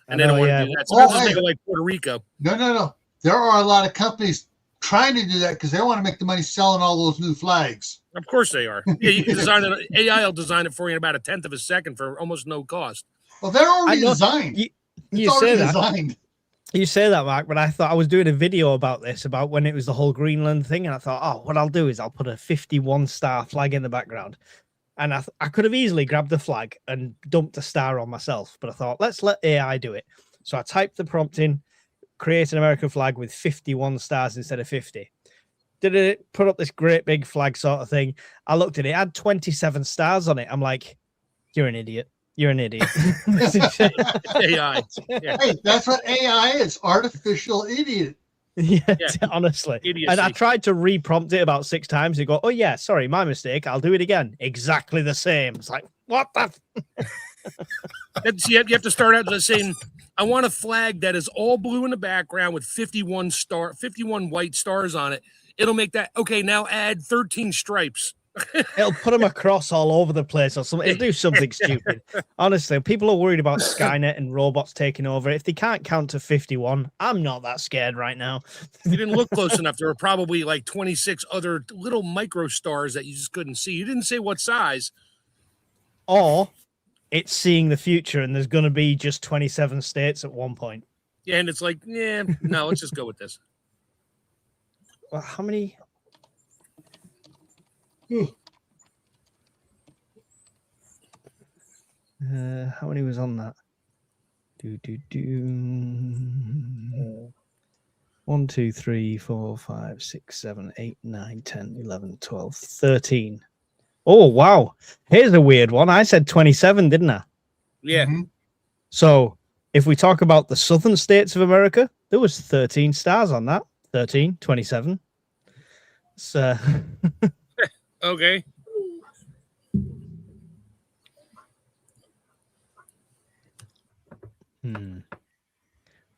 And they don't want to do that. So they'll just make it like Puerto Rico. No. There are a lot of companies trying to do that because they want to make the money selling all those new flags. Of course they are. Yeah, you can design it. AI will design it for you in about 1/10 of a second for almost no cost. Well, they're already designed. You say that. You say that, Mark, but I thought I was doing a video about this, about when it was the whole Greenland thing, and I thought, what I'll do is I'll put a 51-star flag in the background. And I could have easily grabbed the flag and dumped a star on myself, but I thought, let's let AI do it. So I typed the prompt in, create an American flag with 51 stars instead of 50. Did it put up this great big flag sort of thing? I looked at it, it had 27 stars on it. I'm like, you're an idiot. You're an idiot. AI. Yeah. Hey, that's what AI is, artificial idiot. Yeah, honestly. Idiocy. And I tried to reprompt it about 6 times. You go, oh yeah, sorry, my mistake. I'll do it again. Exactly the same. It's like, what the? You have to start out by saying, I want a flag that is all blue in the background with 51 white stars on it. It'll make that okay. Now add 13 stripes. It'll put them across all over the place or something. It'll do something stupid. Honestly, people are worried about Skynet and robots taking over. If they can't count to 51, I'm not that scared right now. You didn't look close enough. There were probably like 26 other little micro stars that you just couldn't see. You didn't say what size. Or it's seeing the future and there's going to be just 27 states at one point. Yeah, and it's like, no, let's just go with this. Well, how many? How many was on that? 1, 2, 3, 4, 5, 6, 7, 8, 9, 10, 11, 12, 13. Oh, wow. Here's a weird one. I said 27, didn't I? Yeah. So if we talk about the southern states of America, there was 13 stars on that. 13, 27. So okay.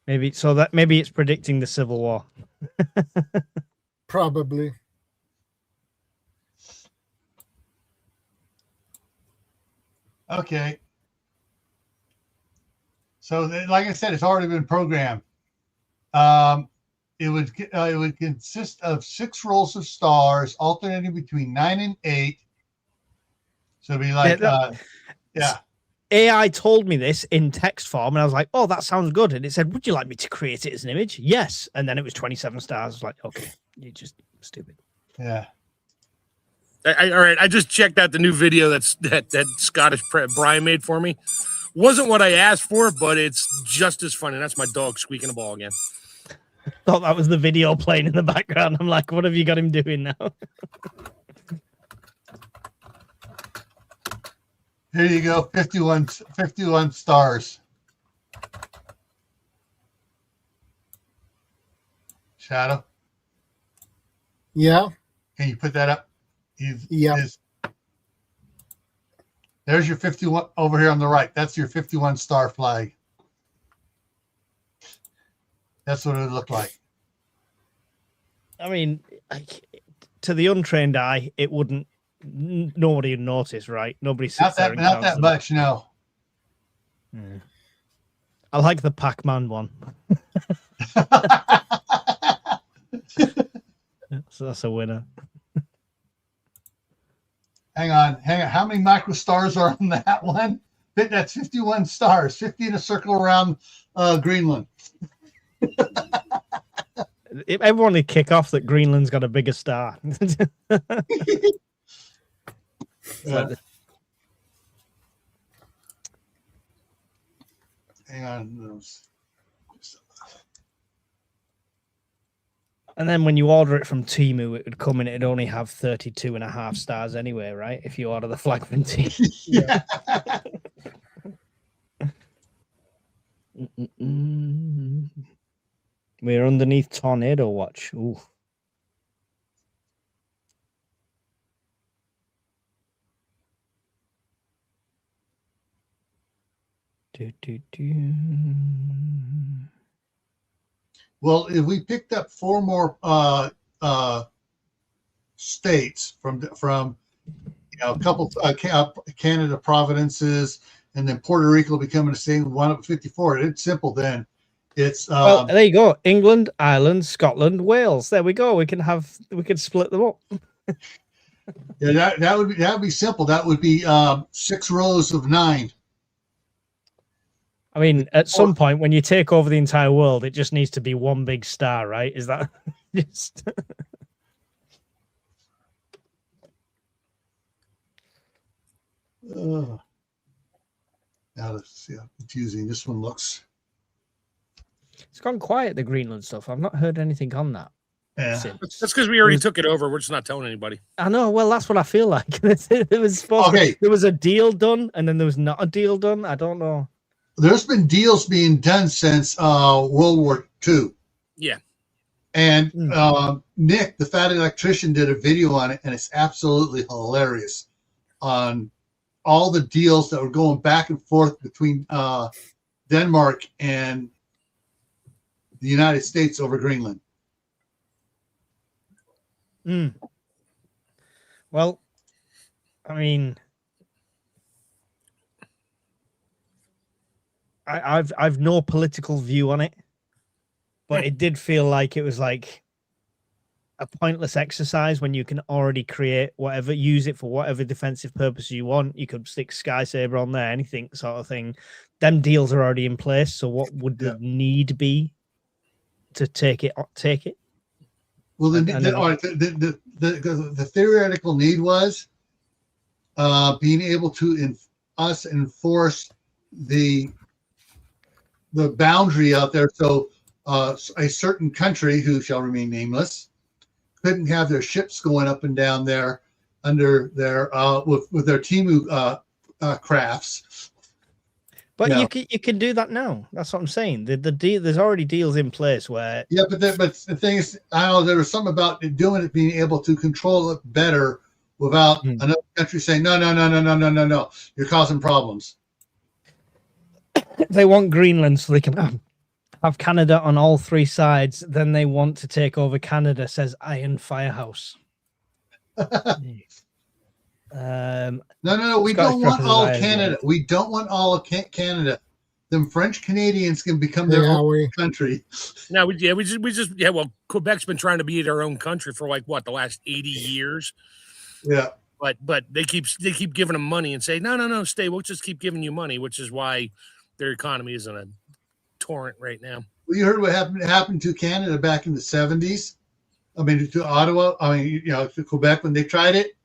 Maybe it's predicting the Civil War. Probably. Okay. So, like I said, it's already been programmed. It would consist of 6 rows of stars, alternating between 9 and 8. So it'd be like, AI told me this in text form, and I was like, "Oh, that sounds good." And it said, "Would you like me to create it as an image?" Yes, and then it was 27 stars. I was like, "Okay, you're just stupid." Yeah. All right, I just checked out the new video that Scottish Brian made for me. Wasn't what I asked for, but it's just as funny. That's my dog squeaking the ball again. Thought that was the video playing in the background. I'm like, what have you got him doing now? Here you go, 51 stars. Shadow? Yeah. Can you put that up? Yeah. There's your 51 over here on the right. That's your 51 star flag. That's what it would look like. I mean, to the untrained eye, it wouldn't. Nobody would notice, right? Nobody sits there. Not that much, no. I like the Pac-Man one. So that's a winner. Hang on. How many micro stars are on that one? That's 51 stars, 50 in a circle around Greenland. Everyone would kick off that Greenland's got a bigger star. Yeah. Hang on. And then when you order it from Temu, it would come in, it'd only have 32.5 stars anyway, right? If you order the flagman tea. Yeah. We're underneath tornado watch. Ooh. Well, if we picked up 4 more states from a couple Canada providences, and then Puerto Rico becoming a state, one up 54. It's simple then. It's well, there you go. England, Ireland, Scotland, Wales. There we go. We can split them up. Yeah, that would be simple. That would be 6 rows of 9. I mean, at some point when you take over the entire world, it just needs to be one big star, right? Is that just now let's see how confusing this one looks. It's gone quiet, the Greenland stuff. I've not heard anything on that. Yeah. That's because we already took it over. We're just not telling anybody. I know. Well, that's what I feel like. It was supposed to, there was a deal done, and then there was not a deal done. I don't know. There's been deals being done since World War II. Yeah. And Nick, the fat electrician, did a video on it, and it's absolutely hilarious on all the deals that were going back and forth between Denmark and the United States over Greenland. Well, I mean, I've no political view on it, but it did feel like it was like a pointless exercise when you can already create whatever, use it for whatever defensive purpose you want. You could stick Sky Saber on there, anything sort of thing. Them deals are already in place. So what would the need be to take it? Well, the theoretical need was being able to enforce the boundary out there. So a certain country, who shall remain nameless, couldn't have their ships going up and down there under their with their Temu crafts. But you can do that now. That's what I'm saying. The deal, there's already deals in place where. Yeah, but the thing is, I don't know, there was something about doing it, being able to control it better without another country saying no, you're causing problems. They want Greenland so they can have Canada on all 3 sides. Then they want to take over Canada, says Iron Firehouse. No. We don't want all of Canada. We don't want all of Canada. Them French Canadians can become their own country. No, we just well, Quebec's been trying to be their own country for like what, the last 80 years. Yeah. But they keep giving them money and say no, stay. We'll just keep giving you money, which is why their economy is in a torrent right now. Well, you heard what happened to Canada back in the 70s. I mean, to Ottawa. I mean, to Quebec when they tried it.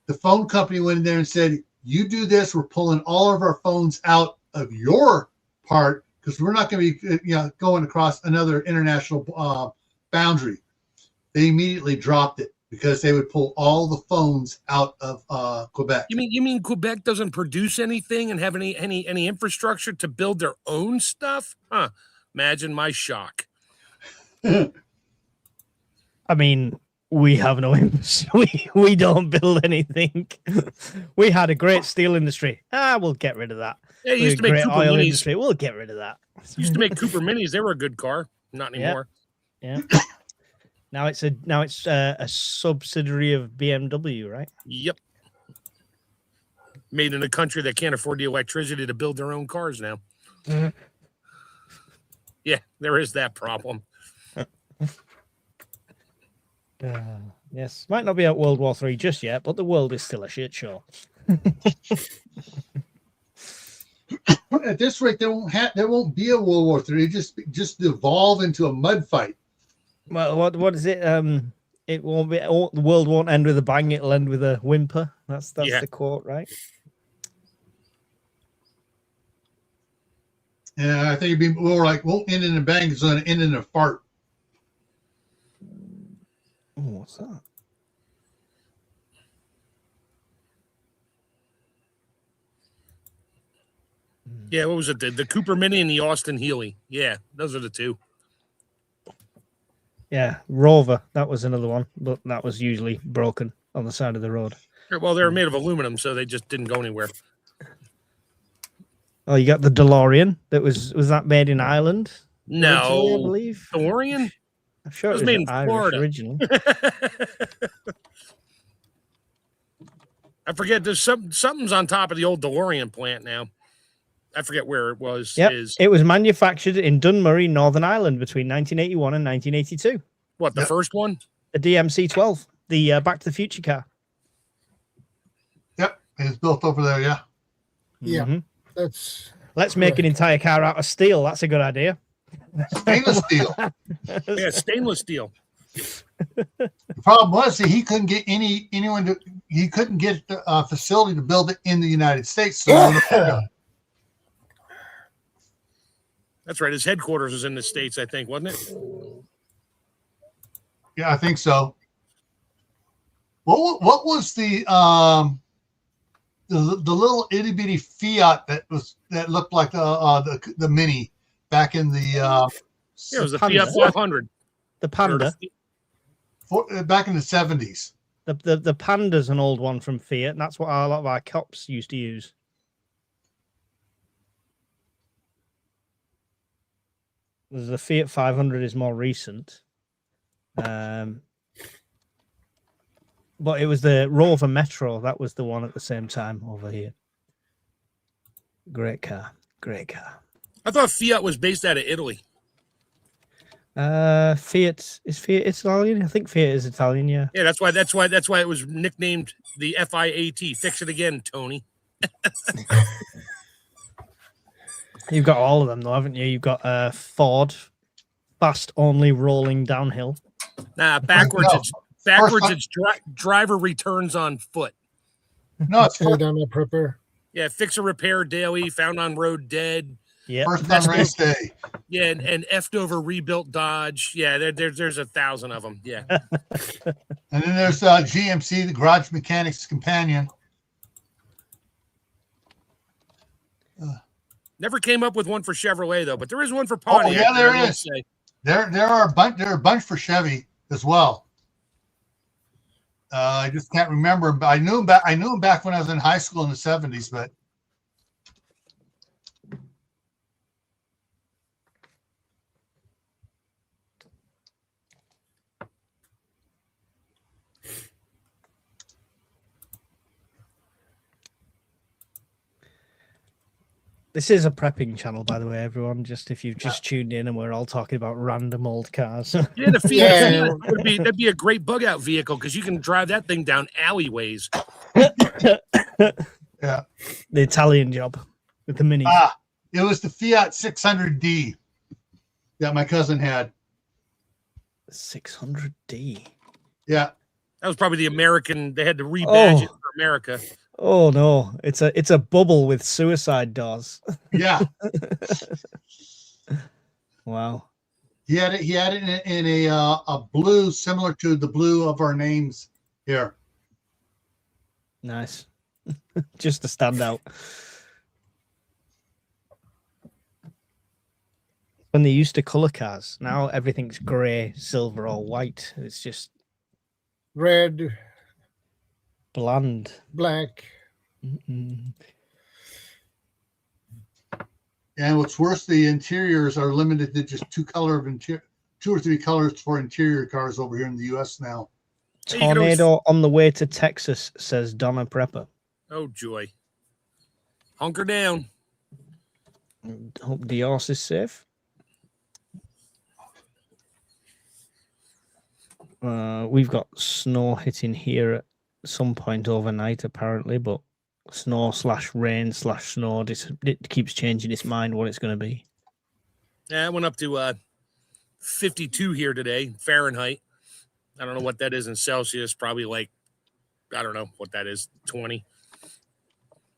The phone company went in there and said, "You do this, we're pulling all of our phones out of your part because we're not going to be, going across another international boundary." They immediately dropped it because they would pull all the phones out of Quebec. You mean Quebec doesn't produce anything and have any infrastructure to build their own stuff? Huh? Imagine my shock. I mean, we have no industry. We don't build anything. We had a great steel industry. We'll get rid of that. Yeah, used to make great Cooper oil Minis. industry. We'll get rid of that. Used to make Cooper Minis. They were a good car. Not anymore. Yeah. Now it's a subsidiary of BMW, right? Yep. Made in a country that can't afford the electricity to build their own cars now. Mm-hmm. Yeah, there is that problem. Yes, might not be at World War III just yet, but the world is still a shit show. At this rate, there won't be a World War III. Just devolve into a mud fight. Well, what is it? It won't be. The world won't end with a bang. It'll end with a whimper. That's the quote, right? Yeah, I think it'd be more like won't end in a bang. It's going to end in a fart. Oh, what's that? Yeah, what was it? The Cooper Mini and the Austin Healey. Yeah, those are the two. Yeah, Rover. That was another one, but that was usually broken on the side of the road. Well, they were made of aluminum, so they just didn't go anywhere. Oh, you got the DeLorean. Was that made in Ireland? No, I believe DeLorean. I'm sure it was made in Florida originally. I forget. There's something's on top of the old DeLorean plant now. I forget where it was. Yep. It was manufactured in Dunmurry, Northern Ireland between 1981 and 1982. What, the first one? The DMC-12, the Back to the Future car. Yep, it's built over there, yeah. Yeah, mm-hmm. Let's make an entire car out of steel. That's a good idea. Stainless steel. Yeah, stainless steel. The problem was that he couldn't get he couldn't get a facility to build it in the United States. So that's right. His headquarters was in the States, I think, wasn't it? Yeah, I think so. What was the little itty bitty Fiat that looked like the Mini back in the yeah, it was the Fiat 500. The Panda. Back in the 70s. The Panda's an old one from Fiat, and that's what a lot of our cops used to use. The Fiat 500 is more recent. But it was the Rover Metro. That was the one at the same time over here. Great car. Great car. I thought Fiat was based out of Italy. Fiat is Fiat Italian? I think Fiat is Italian, yeah. Yeah, that's why it was nicknamed the FIAT. Fix it again, Tony. You've got all of them, though, haven't you? You've got Ford, fast only rolling downhill. Nah, backwards. No. It's driver returns on foot. No, it's down a prepper. Yeah, fix a repair daily, found on road dead. Yeah, first on race day. Yeah, and effed over rebuilt Dodge. Yeah, there's 1,000 of them. Yeah. And then there's GMC, the Garage Mechanics Companion. Never came up with one for Chevrolet though, but there is one for Pontiac. Oh yeah, there is. There are a bunch for Chevy as well. I just can't remember, but I knew him back when I was in high school in the 70s, but. This is a prepping channel, by the way, everyone. Just if you've just tuned in and we're all talking about random old cars. Yeah, the Fiat that'd be a great bug out vehicle because you can drive that thing down alleyways. Yeah. The Italian job with the Mini. It was the Fiat 600D that my cousin had. 600D. Yeah. That was probably the American. They had to rebadge it for America. Oh no, it's a bubble with suicide doors. Yeah. Wow. He had it in a blue similar to the blue of our names here. Nice. Just to stand out. When they used to color cars, now everything's gray, silver, or white. It's just red, bland, black. And what's worse, the interiors are limited to just two or three colors for interior cars over here in the U.S. now. Tornado on the way to Texas, says Donna Prepper. Oh joy! Hunker down. Hope the horse is safe. We've got snow hitting here at some point overnight, apparently, but snow/rain/snow. It keeps changing its mind what it's going to be. Yeah, I went up to 52 here today, Fahrenheit. I don't know what that is in Celsius. Probably like, I don't know what that is, 20.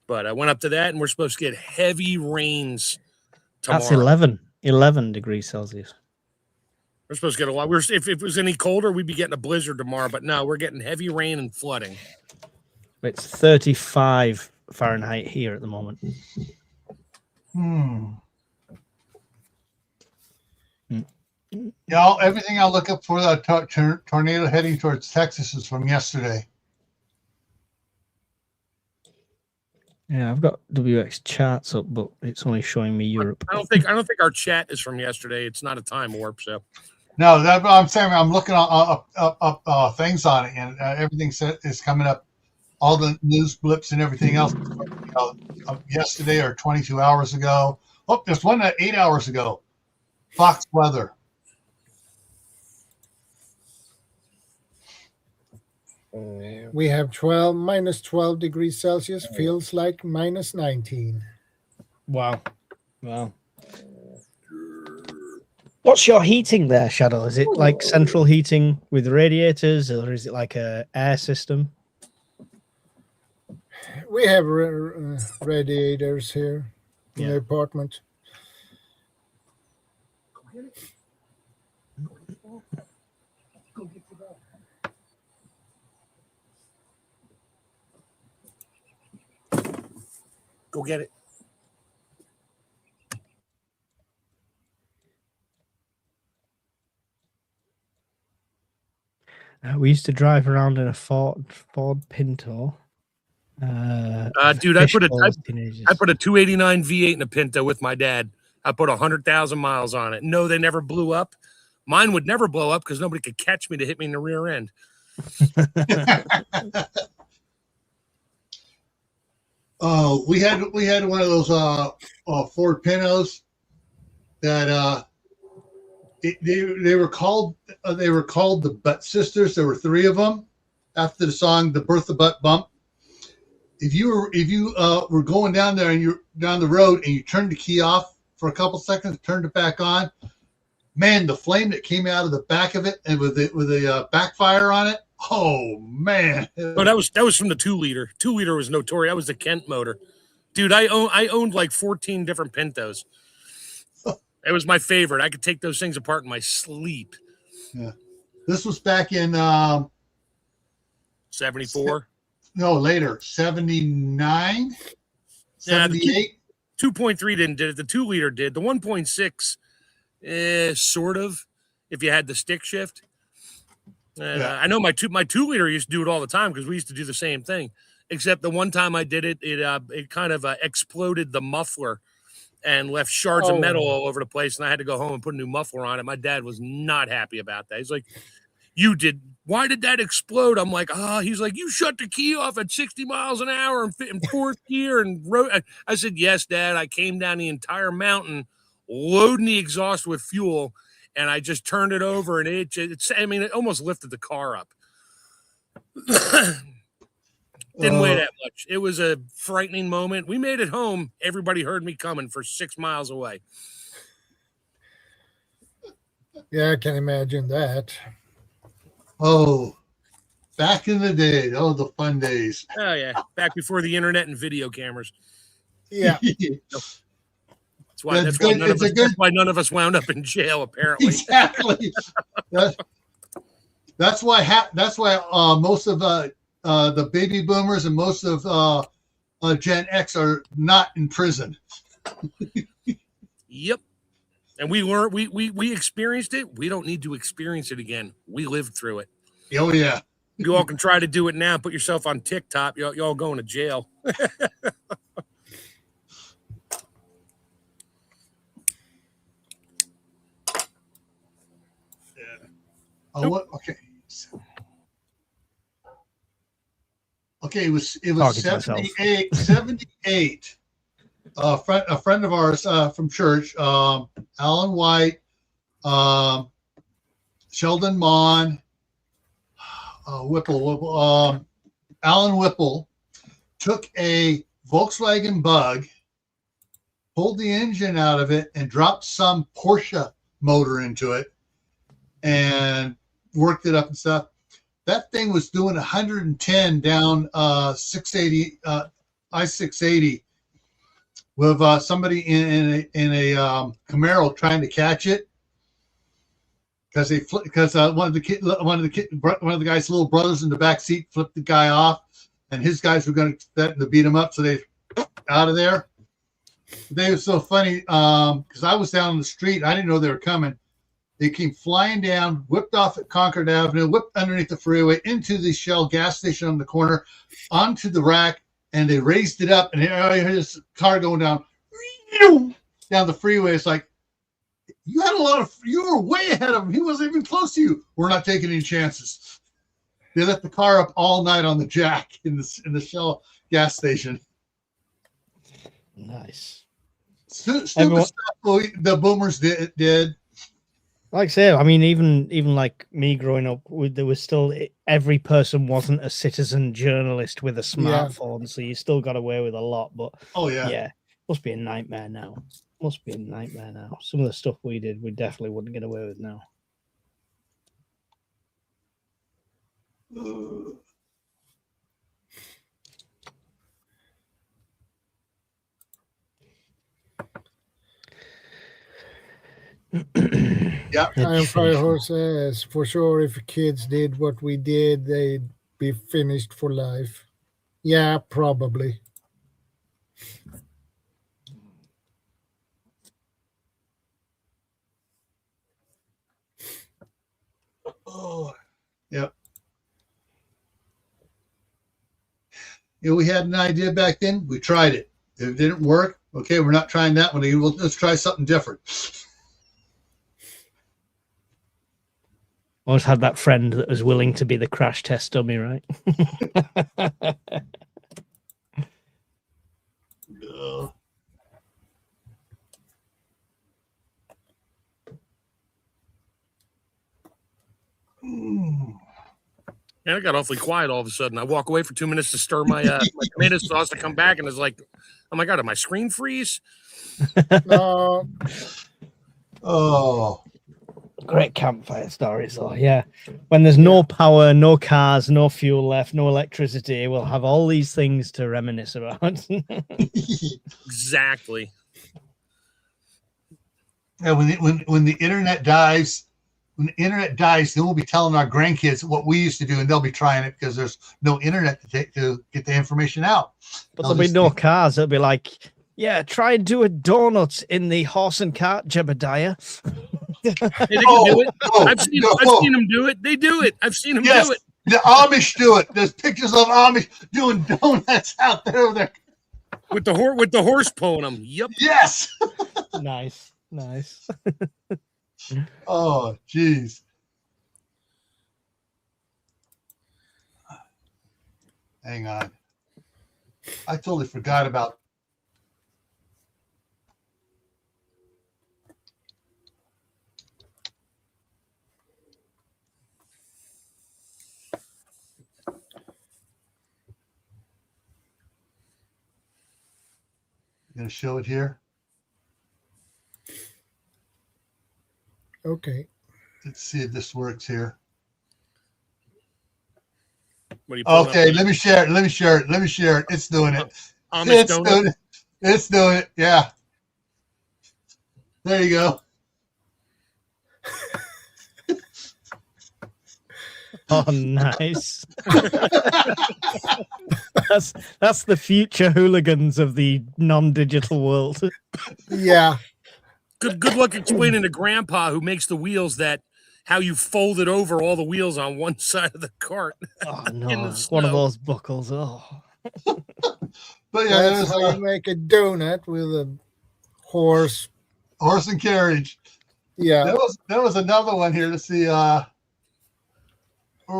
But I went up to that, and we're supposed to get heavy rains tomorrow. That's 11 degrees Celsius. We're supposed to get a lot. If it was any colder, we'd be getting a blizzard tomorrow. But no, we're getting heavy rain and flooding. It's 35 Fahrenheit here at the moment. Yeah, everything I look up for that tornado heading towards Texas is from yesterday. Yeah, I've got WX charts up, but it's only showing me Europe. I don't think our chat is from yesterday. It's not a time warp, so. No, that's what I'm saying. I'm looking up things on it, and everything is coming up. All the news blips and everything else. Yesterday or 22 hours ago. Oh, there's one 8 hours ago. Fox weather. We have minus 12 degrees Celsius. Feels like minus 19. Wow. What's your heating there, Shadow? Is it like central heating with radiators, or is it like a air system? We have radiators here in the apartment. Go get it. We used to drive around in a Ford Pinto. Dude, I put a 289 V8 in a Pinto with my dad. I put 100,000 miles on it. No, they never blew up. Mine would never blow up because nobody could catch me to hit me in the rear end. We had one of those Ford Pintos that they were called the Butt Sisters. There were three of them after the song "The Bertha Butt Bump." If you were going down there and you're down the road and you turned the key off for a couple seconds, turned it back on, man, the flame that came out of the back of it and with a backfire on it. Oh man! Oh, that was from the 2-liter. 2-liter was notorious. That was the Kent motor, dude. I owned like 14 different Pintos. It was my favorite. I could take those things apart in my sleep. Yeah, this was back in 74. No, later 79, 78. 2.3 didn't did it. The 2-liter did. The 1.6, sort of. If you had the stick shift. I know my 2-liter used to do it all the time because we used to do the same thing. Except the one time I did it, it kind of exploded the muffler and left shards of metal all over the place, and I had to go home and put a new muffler on it. My dad was not happy about that. He's like, "You did? Why did that explode?" I'm like, He's like, "You shut the key off at 60 miles an hour and fit in fourth gear and rode." I said, "Yes, Dad. I came down the entire mountain, loading the exhaust with fuel." And I just turned it over, and it almost lifted the car up. Didn't weigh that much. It was a frightening moment. We made it home. Everybody heard me coming for 6 miles away. Yeah, I can imagine that. Oh, back in the day. Oh, the fun days. Oh, yeah. Back before the internet and video cameras. Yeah. That's why none of us wound up in jail, apparently. Exactly. That's why most of the baby boomers and most of Gen X are not in prison. Yep. And we learned, we experienced it. We don't need to experience it again. We lived through it. Oh yeah. You all can try to do it now. Put yourself on TikTok. Y'all going to jail. Oh, what? Okay. Okay, it was 78. 78. A friend of ours from church, Alan White, Sheldon Mon, Whipple, Alan Whipple, took a Volkswagen Bug, pulled the engine out of it, and dropped some Porsche motor into it and worked it up and stuff. That thing was doing 110 down 680 I-680 with somebody in a Camaro trying to catch it because one of the guy's little brothers in the back seat flipped the guy off, and his guys were going to beat him up, so they out of there. They were so funny because I was down on the street. I didn't know they were coming. They came flying down, whipped off at Concord Avenue, whipped underneath the freeway into the Shell gas station on the corner, onto the rack, and they raised it up. And here's this car going down the freeway. It's like, you were way ahead of him. He wasn't even close to you. We're not taking any chances. They left the car up all night on the jack in the Shell gas station. Nice. Stupid stuff the boomers did. Like I say, I mean, even like me growing up, there was still, every person wasn't a citizen journalist with a smartphone, so you still got away with a lot. But yeah, must be a nightmare now. Some of the stuff we did, we definitely wouldn't get away with now. Yeah, Iron Firehorse says, for sure, if kids did what we did, they'd be finished for life. Yeah, probably. Oh, yep. We had an idea back then. We tried it. If it didn't work, okay, we're not trying that one. Let's try something different. Always had that friend that was willing to be the crash test dummy, right? And I got awfully quiet all of a sudden. I walk away for 2 minutes to stir my tomato sauce to come back, and it's like, oh my God, did my screen freeze? No. Oh. Great campfire stories, though. Yeah. When there's no power, no cars, no fuel left, no electricity, we'll have all these things to reminisce about. Exactly. Yeah, when the internet dies, then we'll be telling our grandkids what we used to do, and they'll be trying it because there's no internet to get the information out. But there'll be no cars. It'll be like, yeah, try and do a donut in the horse and cart, Jebediah. Hey, they can do it. I've seen them do it. They do it. I've seen them do it. The Amish do it. There's pictures of Amish doing donuts out there. With the horse pulling them. Yep. Yes. Nice. Oh, geez. Hang on. I totally forgot about. Going to show it here. Okay. Let's see if this works here. What are you Okay, let me share it. It's doing it. It's doing it. Yeah. There you go. Oh, nice. That's the future hooligans of the non-digital world. Yeah. Good luck explaining to Grandpa who makes the wheels how you folded over all the wheels on one side of the cart. Oh no, one of those buckles. Oh. But yeah, that's how you make a donut with a horse and carriage. Yeah. There was another one here. Let's see. Where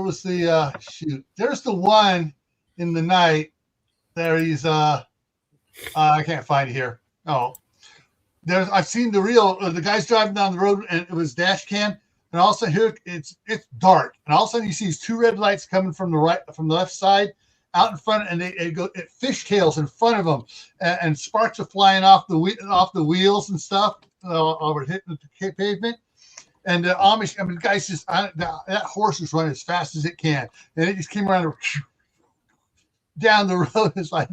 was the shoot? There's the one in the night. There he's I can't find it here. Oh. I've seen the reel. The guy's driving down the road, and it was dash cam, and also here it's dark, and all of a sudden you see these two red lights coming from the left side out in front, and it fishtails in front of them, and sparks are flying off the wheels and stuff over hitting the pavement. And the Amish, the guy says that horse is running as fast as it can, and it just came around down the road. It's like,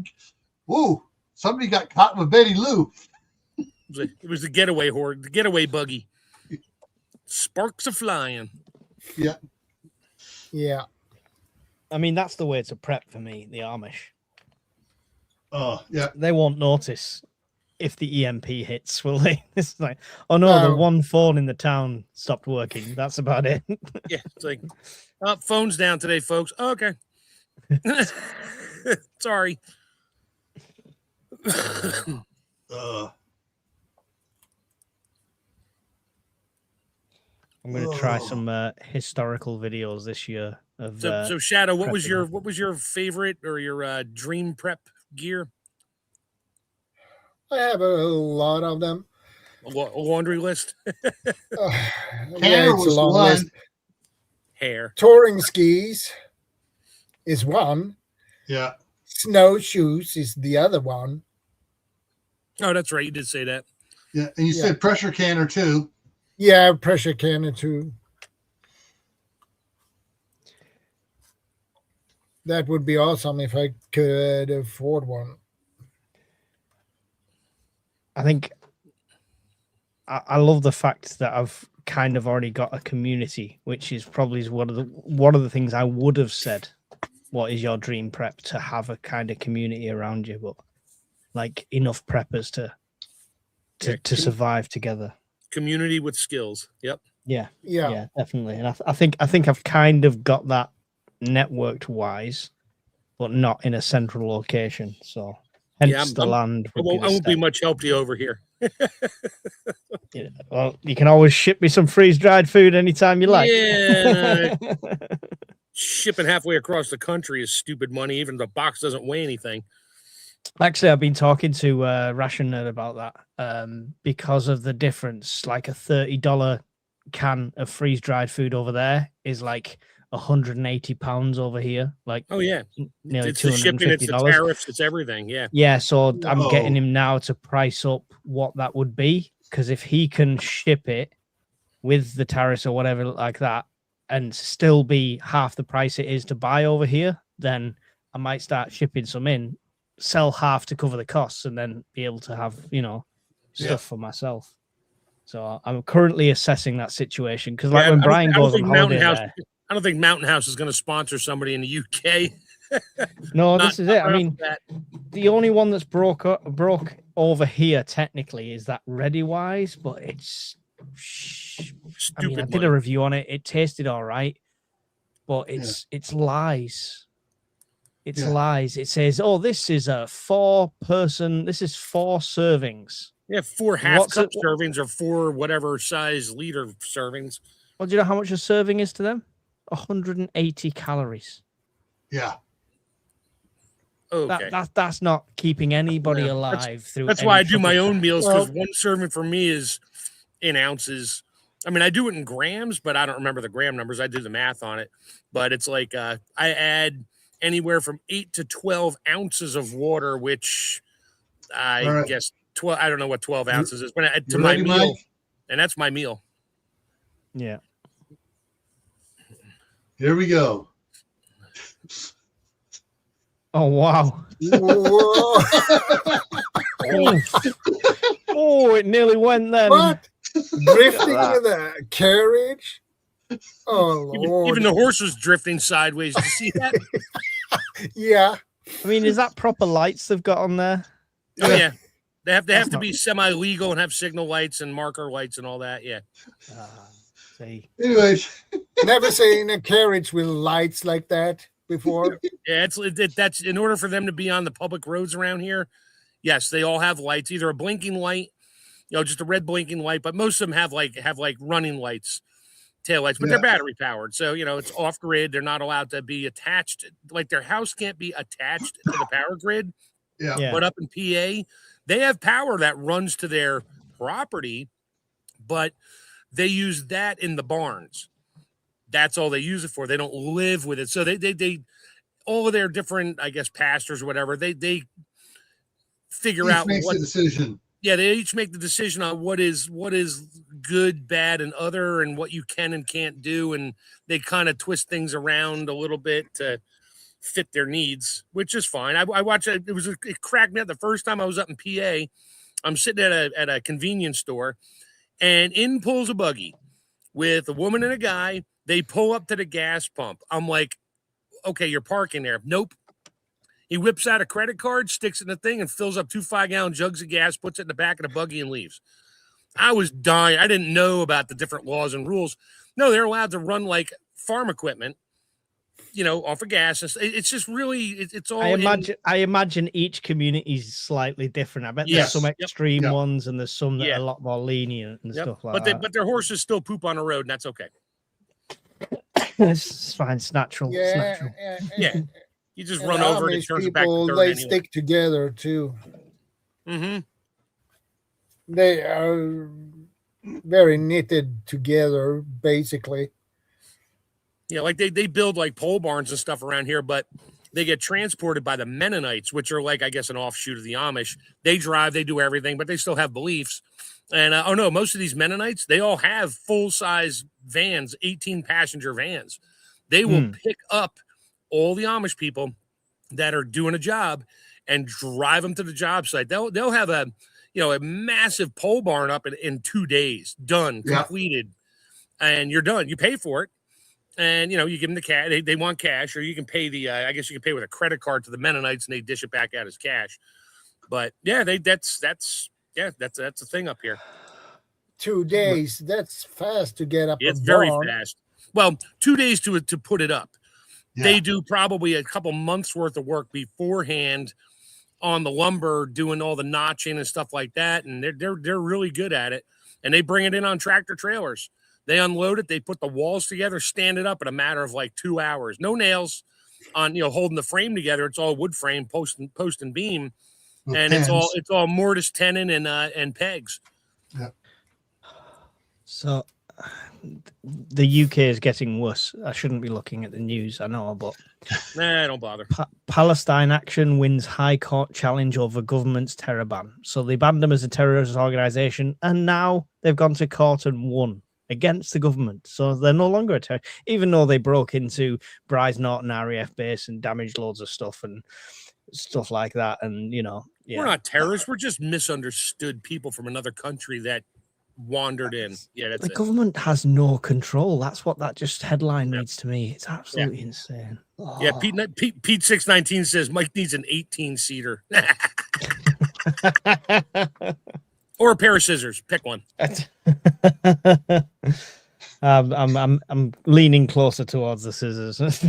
whoa, somebody got caught with Betty Lou. It was the getaway horse, the getaway buggy. Sparks are flying. Yeah. Yeah. I mean, that's the way to prep for me, the Amish. Oh, yeah. They won't notice if the EMP hits, will they? It's like, oh no, the one phone in the town stopped working. That's about it. Yeah, it's like, oh, phone's down today, folks. Oh, okay. Sorry. I'm going to try some historical videos this year. So Shadow, what was your favorite or your dream prep gear? I have a lot of them. A laundry list. Yeah, it's a long list. Hair. Touring skis is one. Yeah. Snowshoes is the other one. Oh, that's right. You did say that. Yeah, and you said pressure canner too. Yeah, pressure canner too. That would be awesome if I could afford one. I think I love the fact that I've kind of already got a community, which is probably one of the things I would have said. What is your dream prep? To have a kind of community around you, but like enough preppers to survive together. Community with skills. Yep. Yeah, definitely. And I think I've kind of got that networked wise, but not in a central location. So hence the land. I won't be much help to you over here. Yeah, well, you can always ship me some freeze-dried food anytime you like. Yeah. Shipping halfway across the country is stupid money. Even the box doesn't weigh anything. Actually, I've been talking to Ration Nerd about that because of the difference. Like a $30 can of freeze-dried food over there is like £180 over here. Like, oh yeah, nearly it's the shipping, it's the tariffs, it's everything. Yeah, yeah. So I'm getting him now to price up what that would be, because if he can ship it with the tariffs or whatever like that, and still be half the price it is to buy over here, then I might start shipping some in, sell half to cover the costs, and then be able to have, stuff for myself. So I'm currently assessing that situation, because like when Brian goes on holiday there, I don't think Mountain House is going to sponsor somebody in the UK. No, this is it. I mean, the only one that's broke over here technically is that ReadyWise, but it's stupid. I did a review on it. It tasted all right, but it's lies. It's lies. It says, "Oh, this is a 4-person. This is 4 servings." Yeah, 4 half-cup servings or 4 whatever size liter servings. Well, do you know how much a serving is to them? 180 calories. Yeah. Okay. That's not keeping anybody alive through. That's why I do my own meals, because one serving for me is in ounces. I mean, I do it in grams, but I don't remember the gram numbers. I do the math on it, but it's like I add anywhere from 8 to 12 ounces of water, which I guess 12. I don't know what 12 ounces is, but to my meal, and that's my meal. Yeah. Here we go. Oh wow! Oh, it nearly went then. What? Drifting with a carriage? Oh Lord! Even the horse was drifting sideways. Did you see that? Yeah. I mean, is that proper lights they've got on there? Oh yeah. They have to be semi-legal and have signal lights and marker lights and all that. Yeah. Anyways, never seen a carriage with lights like that before. Yeah, that's in order for them to be on the public roads around here. Yes, they all have lights, either a blinking light, just a red blinking light, but most of them have like running lights, tail lights, but they're battery powered. So, it's off grid. They're not allowed to be attached. Like their house can't be attached to the power grid. Yeah. But up in PA, they have power that runs to their property, but they use that in the barns. That's all they use it for. They don't live with it. So they all of their different, I guess, pastors or whatever, they figure Each out makes what a decision. Yeah, they each make the decision on what is good, bad, and other, and what you can and can't do, and they kind of twist things around a little bit to fit their needs, which is fine. I watched it. It cracked me up the first time I was up in PA. I'm sitting at a convenience store, and in pulls a buggy with a woman and a guy. They pull up to the gas pump. I'm like, okay, you're parking there. Nope. He whips out a credit card, sticks it in the thing, and fills up 2 5-gallon jugs of gas, puts it in the back of the buggy, and leaves. I was dying. I didn't know about the different laws and rules. No, they're allowed to run like farm equipment, off of gas. It's just really, it's all. I imagine each community is slightly different. I bet there's some extreme ones, and there's some that are a lot more lenient and stuff like that. But their horses still poop on the road, and that's okay. It's fine. It's natural. Yeah, it's natural. Yeah. You just run over and it turns it back to dirt they anyway. stick together too. Mm-hmm. They are very knitted together, basically. Yeah, like they build like pole barns and stuff around here, but they get transported by the Mennonites, which are like, I guess, an offshoot of the Amish. They drive, they do everything, but they still have beliefs. And most of these Mennonites, they all have full-size vans, 18-passenger vans. They will pick up all the Amish people that are doing a job and drive them to the job site. They'll have a massive pole barn up in 2 days, done, completed, and you're done. You pay for it, and you give them the cash. They want cash, or you can pay I guess you can pay with a credit card to the Mennonites, and they dish it back out as cash. But yeah, that's a thing up here. 2 days. That's fast to get up. It's very fast. Well, 2 days to put it up. Yeah. They do probably a couple months worth of work beforehand on the lumber, doing all the notching and stuff like that, and they're really good at it. And they bring it in on tractor trailers. They unload it. They put the walls together, stand it up in a matter of like 2 hours. No nails on holding the frame together. It's all wood frame, post and beam, with and pens. It's all mortise, tenon, and pegs. Yeah. So the UK is getting worse. I shouldn't be looking at the news, I know, but don't bother. Palestine Action wins High Court challenge over government's terror ban. So they banned them as a terrorist organization, and now they've gone to court and won against the government. So they're no longer a terror, even though they broke into Bryce Norton RAF base and damaged loads of stuff and stuff like that. And we're not terrorists. We're just misunderstood people from another country that wandered in. Yeah, that's the government has no control. That's what that just headline reads to me. It's absolutely insane. Oh. Yeah, Pete 619 says Mike needs an 18-seater. Or a pair of scissors. Pick one. I'm leaning closer towards the scissors.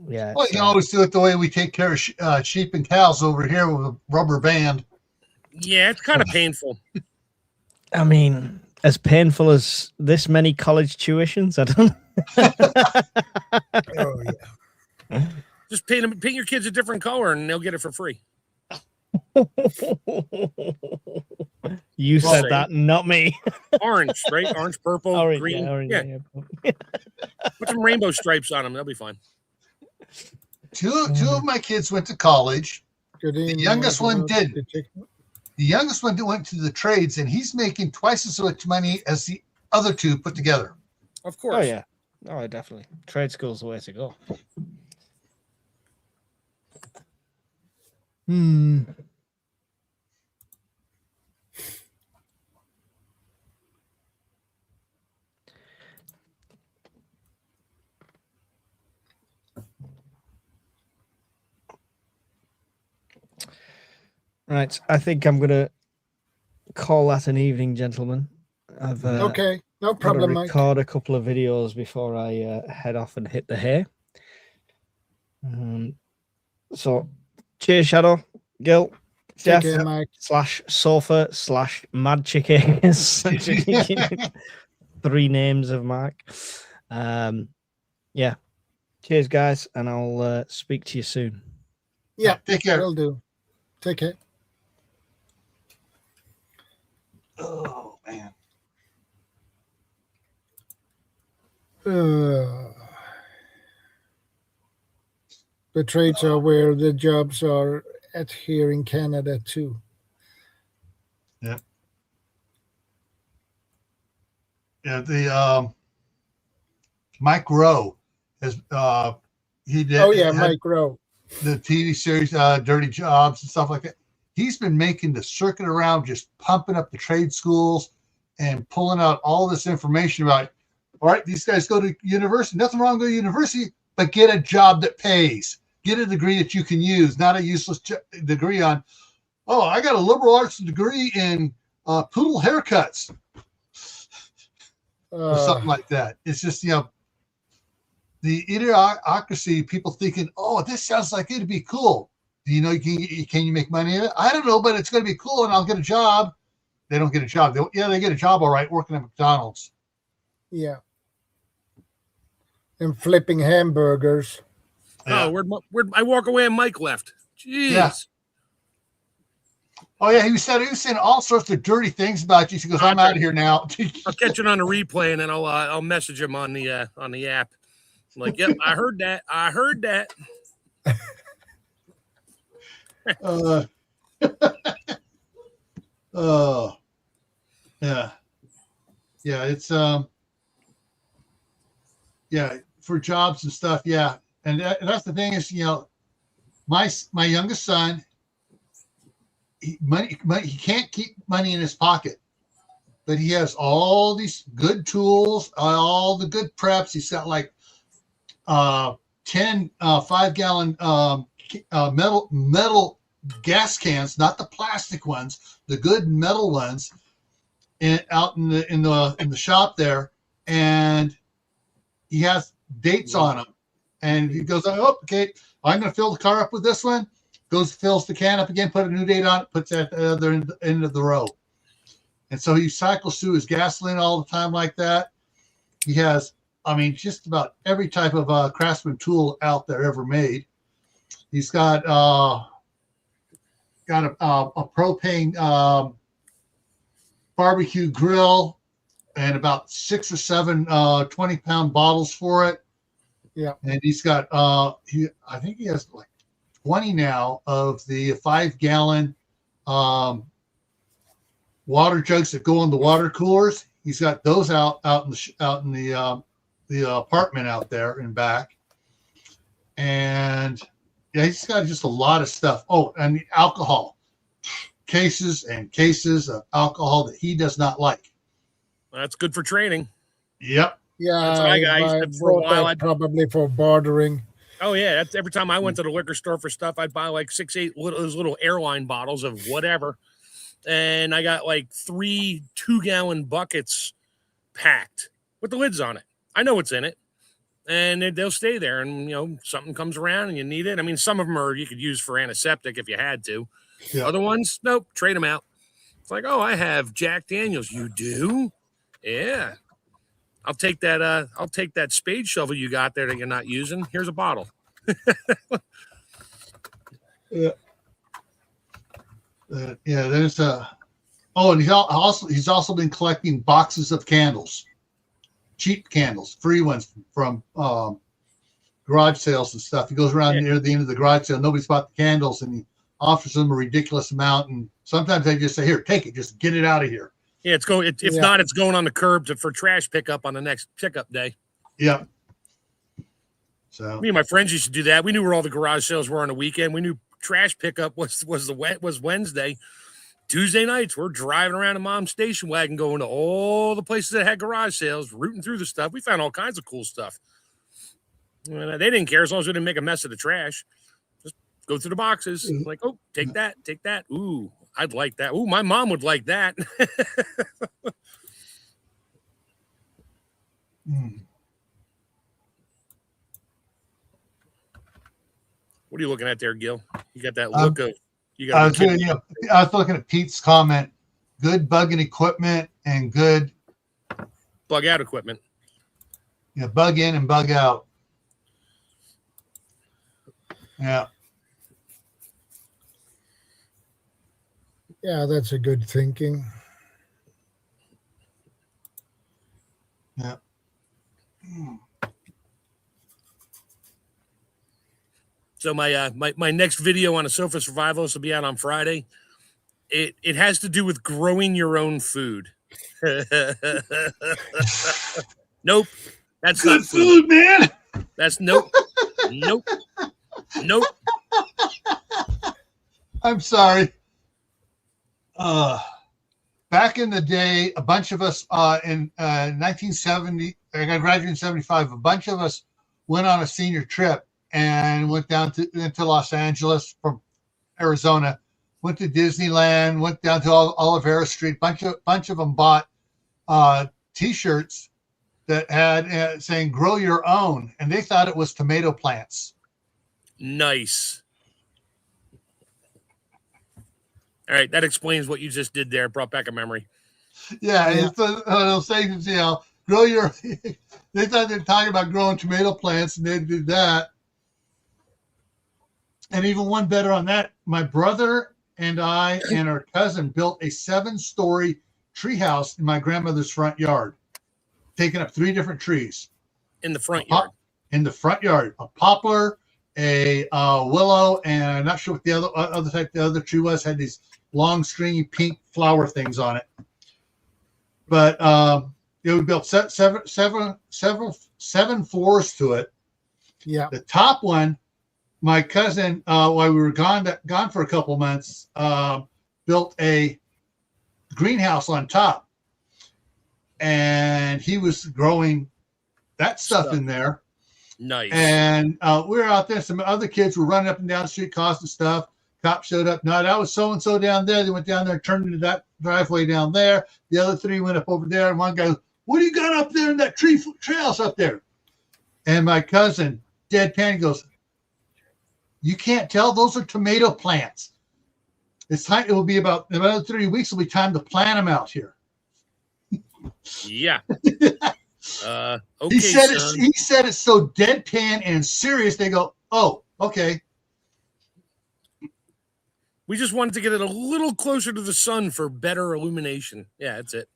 Yeah. Well, you can always do it the way we take care of sheep and cows over here with a rubber band. Yeah, it's kind of painful. I mean, as painful as this many college tuitions, I don't. Oh yeah. Just paint your kids a different color, and they'll get it for free. You said that, not me. Orange, right? Orange, purple, orange, green. Yeah, orange, yeah. Put some rainbow stripes on them. They'll be fine. Two of my kids went to college. The youngest one did. The youngest one went to the trades, and he's making twice as much money as the other two put together. Of course. Oh, yeah. Oh, definitely. Trade school's the way to go. Right. I think I'm going to call that an evening, gentlemen. I've okay. No problem, Mike. Record a couple of videos before I head off and hit the hay. So, cheers, Shadow, Gil, Jeff, /Sofa /Mad Chicken. 3 names of Mark. Yeah. Cheers, guys, and I'll speak to you soon. Yeah, take care. Will do. Take care. Oh man. The trades are where the jobs are at here in Canada too. Yeah. Yeah. The Mike Rowe has he did. Oh yeah, Mike Rowe. The TV series Dirty Jobs and stuff like that. He's been making the circuit around, just pumping up the trade schools and pulling out all this information about, all right, these guys go to university. Nothing wrong with university, but get a job that pays. Get a degree that you can use, not a useless degree on, oh, I got a liberal arts degree in poodle haircuts or something like that. It's just, the idiocracy, people thinking, oh, this sounds like it'd be cool. Do you know can you make money in it? I don't know, but it's going to be cool and I'll get a job. They don't get a job. They get a job, all right, working at McDonald's. Yeah. And flipping hamburgers. Yeah. Oh, where'd I walk away and Mike left? Jeez. Yeah. Oh, yeah, he was saying all sorts of dirty things about you. He goes, I'm out of here now. I'll catch it on the replay, and then I'll message him on the app. I'm like, yep, I heard that. Yeah. Yeah, it's for jobs and stuff, yeah. And that's the thing is, my youngest son, he can't keep money in his pocket, but he has all these good tools, all the good preps. He's got like 10 5-gallon metal gas cans, not the plastic ones, the good metal ones, out in the shop there, and he has dates on them. And he goes, oh, okay, I'm going to fill the car up with this one. Goes, fills the can up again, put a new date on it, puts it at the other end of the row. And so he cycles through his gasoline all the time like that. He has, just about every type of craftsman tool out there ever made. He's got a propane barbecue grill and about 6 or 7 20-pound bottles for it. Yeah. And he's got I think he has like 20 now of the 5-gallon water jugs that go on the water coolers. He's got those out in the apartment out there in back. And yeah, he's got just a lot of stuff. Oh, and the alcohol. Cases and cases of alcohol that he does not like. That's good for training. Yep. Yeah, that's what I got. For a while, I'd probably for bartering. Oh yeah, that's every time I went to the liquor store for stuff, I'd buy like 6, 8 those little airline bottles of whatever, and I got like 3 2-gallon buckets packed with the lids on it. I know what's in it, and they'll stay there. And something comes around and you need it. Some of them you could use for antiseptic if you had to. Yeah. Other ones, nope, trade them out. It's like, oh, I have Jack Daniels. You do? Yeah. I'll take that. I'll take that spade shovel you got there that you're not using. Here's a bottle. Yeah. Yeah. There's Oh, and he's also been collecting boxes of candles, cheap candles, free ones from garage sales and stuff. He goes around near the end of the garage sale. Nobody's bought the candles, and he offers them a ridiculous amount. And sometimes they just say, "Here, take it. Just get it out of here." Yeah, it's going. If not, it's going on the curb for trash pickup on the next pickup day. Yeah. So me and my friends used to do that. We knew where all the garage sales were on the weekend. We knew trash pickup was Wednesday. Tuesday nights, we're driving around in Mom's station wagon, going to all the places that had garage sales, rooting through the stuff. We found all kinds of cool stuff. And they didn't care as long as we didn't make a mess of the trash. Just go through the boxes. Like, oh, take that. Ooh, I'd like that. Ooh, my mom would like that. What are you looking at there, Gil? You got that look of you got. I was looking at Pete's comment. Good bugging equipment and good bug out equipment. Yeah, bug in and bug out. Yeah. Yeah, that's a good thinking. Yeah. So my next video on a sofa survivalist will be out on Friday. It has to do with growing your own food. Nope, that's Good not food, man. That's nope. I'm sorry. Back in the day, a bunch of us in 1970, I got graduated in 75. A bunch of us went on a senior trip and went down into Los Angeles from Arizona. Went to Disneyland. Went down to Olivera Street. Bunch of them bought T-shirts that had saying "Grow Your Own," and they thought it was tomato plants. Nice. All right, that explains what you just did there. It brought back a memory. Yeah, it's they'll say, grow your. They thought they were talking about growing tomato plants, and they did that. And even one better on that, my brother and I and our cousin built a 7-story treehouse in my grandmother's front yard, taking up 3 different trees. In the front yard. In the front yard, a poplar, a willow, and I'm not sure what the other type the other tree was. Had these long, stringy pink flower things on it. But we built seven floors to it. Yeah. The top one, my cousin, while we were gone for a couple months, built a greenhouse on top, and he was growing that stuff in there. Nice. And we were out there. Some other kids were running up and down the street, causing stuff. Cop showed up. No, that was so and so down there. They went down there, turned into that driveway down there. The other 3 went up over there, and one guy goes, "What do you got up there in that treehouse up there?" And my cousin, deadpan, goes, "You can't tell? Those are tomato plants. It's time. It will be about another 3 weeks. It'll be time to plant them out here." Yeah. Okay, he said it's so deadpan and serious. They go, "Oh, okay." We just wanted to get it a little closer to the sun for better illumination. Yeah, that's it.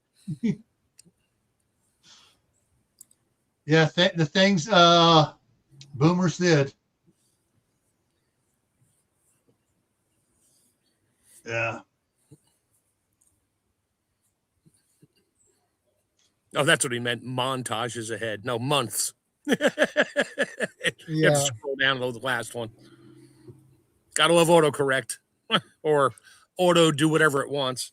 Yeah, the things boomers did. Yeah. Oh, that's what he meant. Montages ahead. No, months. You have Yeah. to scroll down to the last one. Gotta love autocorrect. Or auto do whatever it wants.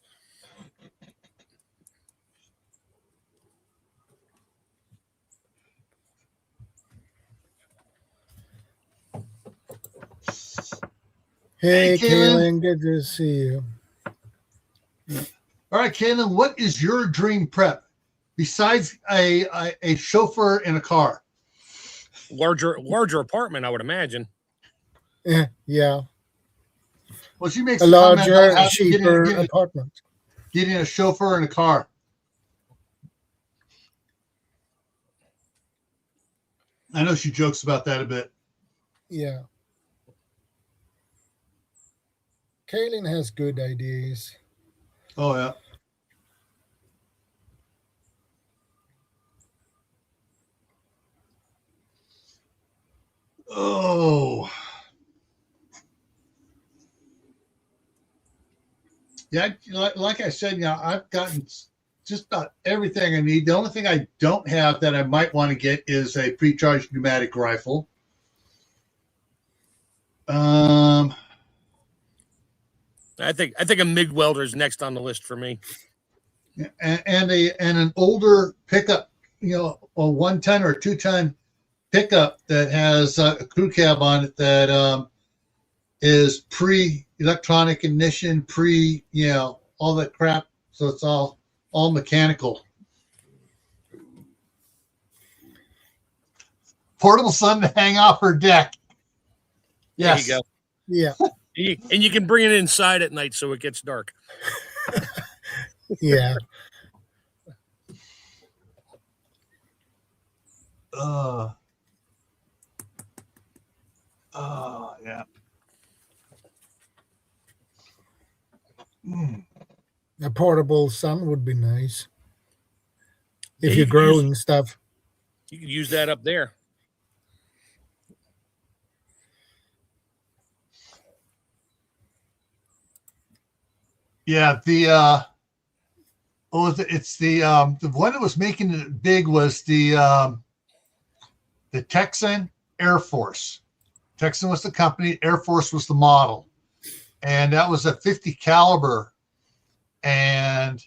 Hey, Hey, Kaylin. Kaylin, good to see you. All right, Kaylin, what is your dream prep besides a chauffeur in a car? Larger apartment, I would imagine. Yeah, Well, she makes a a comment about larger, how cheaper apartment. getting a chauffeur in a car. I know she jokes about that a bit. Yeah. Kaylin has good ideas. Oh, yeah. Oh. Yeah, like I said, I've gotten just about everything I need. The only thing I don't have that I might want to get is a pre-charged pneumatic rifle. I think a MIG welder is next on the list for me. And an older pickup, a 1-ton or 2-ton pickup that has a crew cab on it that is pre-electronic ignition, all that crap. So it's all mechanical. Portable sun to hang off her deck. Yes. There you go. Yeah. And you can bring it inside at night so it gets dark. Yeah. Yeah. A portable sun would be nice. If Yeah, you're growing stuff. You can use that up there. Yeah, it's the one that was making it big was the Texan Air Force. Texan was the company, Air Force was the model, and that was a 50 caliber, and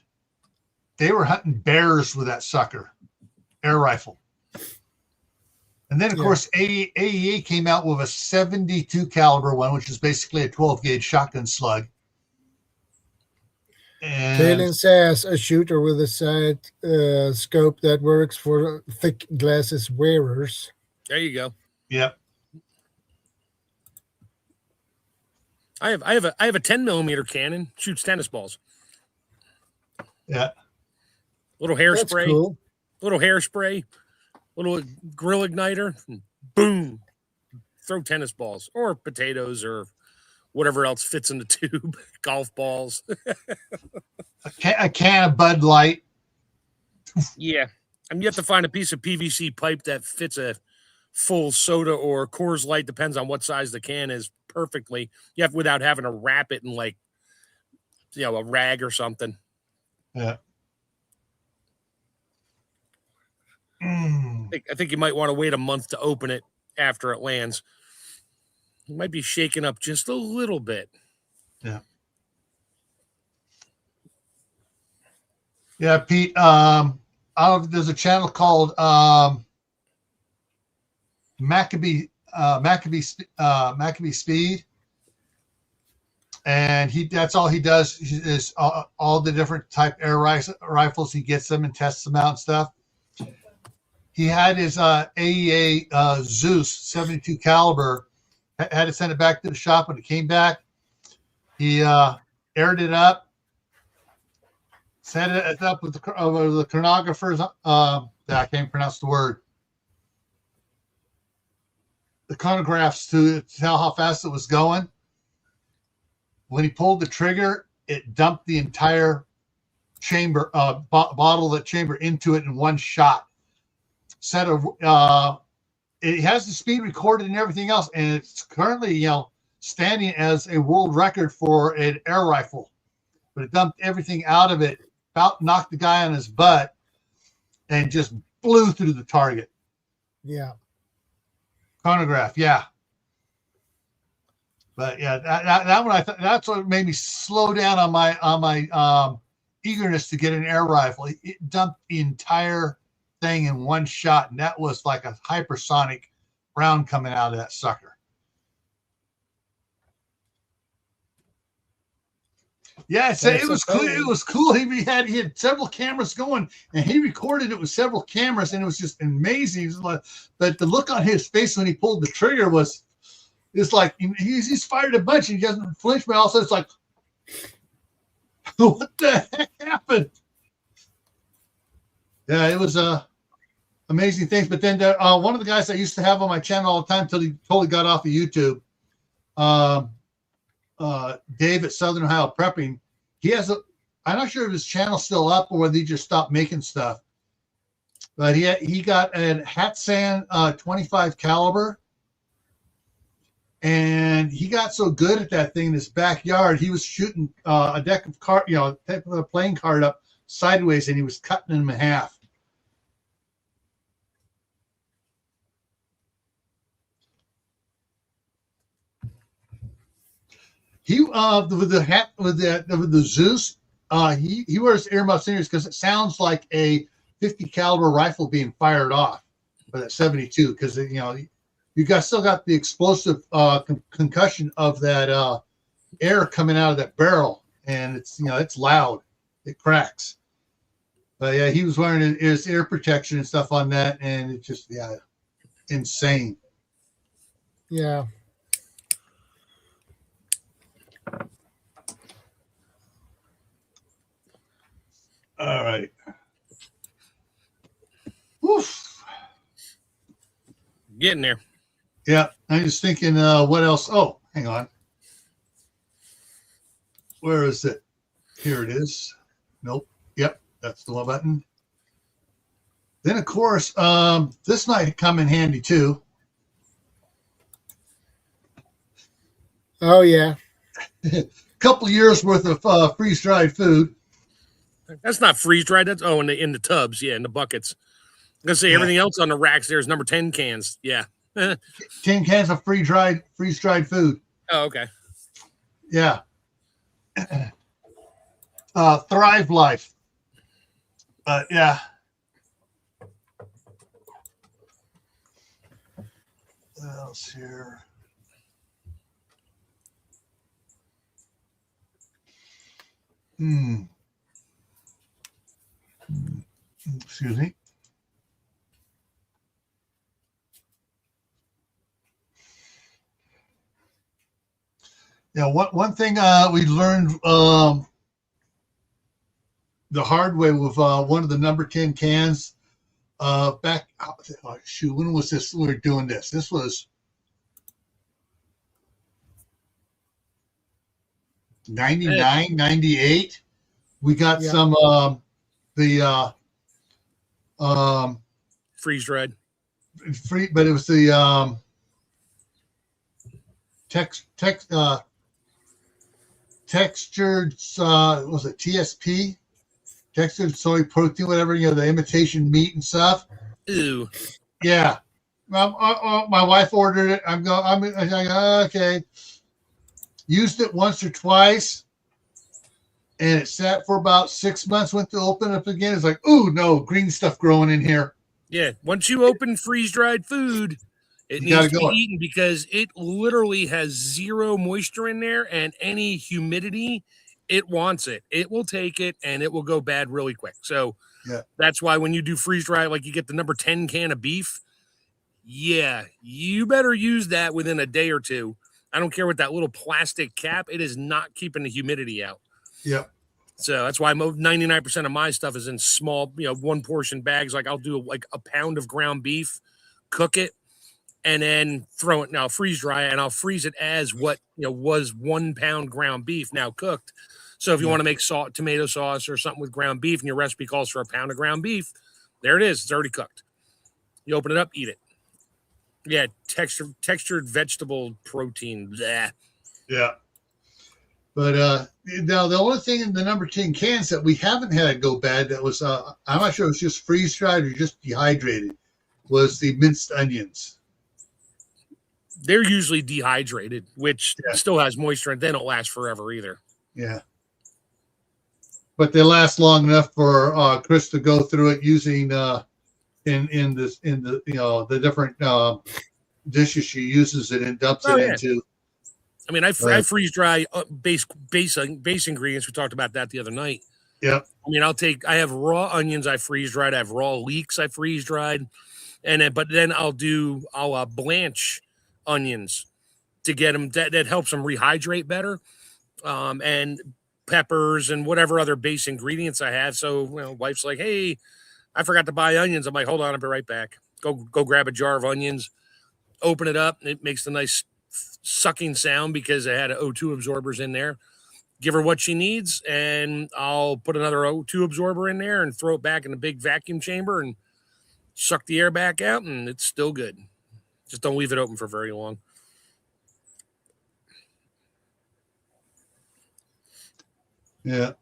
they were hunting bears with that sucker, air rifle. And then, of course, AEA came out with a 72 caliber one, which is basically a 12 gauge shotgun slug. Kaylin says a shooter with a side scope that works for thick glasses wearers. There you go. Yep. I have a 10 millimeter cannon, shoots tennis balls. Yeah. Little hairspray. Cool. Little hairspray. Little grill igniter. And boom. Throw tennis balls or potatoes or whatever else fits in the tube. Golf balls. a can of Bud Light. Yeah. I'm yet to find a piece of PVC pipe that fits a full soda or Coors Light, depends on what size the can is, perfectly. You have without having to wrap it in like, a rag or something. Yeah. I think you might want to wait a month to open it after it lands. It might be shaken up just a little bit. Yeah. Yeah, Pete. There's a channel called Maccabee Speed, and that's all he does is all the different type air rifles. He gets them and tests them out and stuff. He had his AEA Zeus 72 caliber. Had to send it back to the shop. When it came back, he aired it up, set it up with the chronographers. I can't pronounce the word. The chronographs to tell how fast it was going. When he pulled the trigger, it dumped the entire chamber, bottle of the chamber into it in one shot. It has the speed recorded and everything else, and it's currently, standing as a world record for an air rifle. But it dumped everything out of it, about knocked the guy on his butt, and just blew through the target. Yeah. Chronograph, yeah. But yeah, that one that's what made me slow down on my eagerness to get an air rifle. It dumped the entire thing in one shot, and that was like a hypersonic round coming out of that sucker. Yeah, it was cool. It was cool. He had several cameras going, and he recorded it with several cameras, and it was just amazing. But the look on his face when he pulled the trigger it's like he's fired a bunch and he doesn't flinch, but also it's like, what the heck happened? Yeah, it was amazing things. But then one of the guys I used to have on my channel all the time until he totally got off of YouTube, Dave at Southern Ohio Prepping, he has I'm not sure if his channel's still up or whether he just stopped making stuff, but he got a Hatsan 25 caliber, and he got so good at that thing in his backyard, he was shooting a deck of card, a playing card up sideways, and he was cutting them in half. He with the Zeus, he wears earmuffs anyways because it sounds like a 50 caliber rifle being fired off, but at 72 because you still got the explosive concussion of that air coming out of that barrel, and it's loud, it cracks. But yeah, he was wearing his ear protection and stuff on that, and it's just insane. Yeah. All right. Woof. Getting there. Yeah, I'm just thinking, what else? Oh, hang on. Where is it? Here it is. Nope. Yep, that's the one button. Then, of course, this might come in handy too. Oh, yeah. couple years worth of freeze dried food. That's not freeze dried. That's in the tubs, yeah, in the buckets. I'm gonna say everything else on the racks there is number 10 cans. Yeah. 10 cans of freeze dried food. Oh, okay. Yeah. Thrive Life. Yeah. What else here? Excuse me. Yeah, one thing we learned the hard way with one of the number 10 cans back. Shoot, when was this? We were doing this. This was 99, 98. We got some freeze dried. Free, but it was the textured was it TSP, textured soy protein, whatever, the imitation meat and stuff. Ew. Yeah. My wife ordered it. I'm like, okay. Used it once or twice, and it sat for about 6 months. Went to open it up again. It's like, ooh, no, green stuff growing in here. Yeah. Once you open freeze dried food, it needs to be eaten because it literally has zero moisture in there, and any humidity, it wants it. It will take it, and it will go bad really quick. So that's why when you do freeze dry, like you get the number 10 can of beef, you better use that within a day or two. I don't care what that little plastic cap, it is not keeping the humidity out. Yeah. So that's why 99% of my stuff is in small, one portion bags. Like I'll do like a pound of ground beef, cook it, and then throw it now freeze dry, and I'll freeze it as what was 1 pound ground beef now cooked. So if you want to make tomato sauce or something with ground beef, and your recipe calls for a pound of ground beef, there it is. It's already cooked. You open it up, eat it. Yeah, textured vegetable protein. Bleh. Yeah. But now the only thing in the number 10 cans that we haven't had go bad that was I'm not sure it was just freeze dried or just dehydrated was the minced onions. They're usually dehydrated, which still has moisture, and they don't last forever either. Yeah. But they last long enough for Chris to go through it using in the different dishes she uses it and dumps it into. I mean, I freeze dry base ingredients. We talked about that the other night. Yeah. I mean, I have raw onions I freeze dried. I have raw leeks I freeze dried, but then I'll blanch onions to get them. That helps them rehydrate better, and peppers and whatever other base ingredients I have. So, wife's like, "Hey, I forgot to buy onions." I'm like, "Hold on, I'll be right back." Go grab a jar of onions, open it up. It makes the nice sucking sound because it had O2 absorbers in there. Give her what she needs, and I'll put another O2 absorber in there and throw it back in the big vacuum chamber and suck the air back out, and it's still good. Just don't leave it open for very long. Yeah.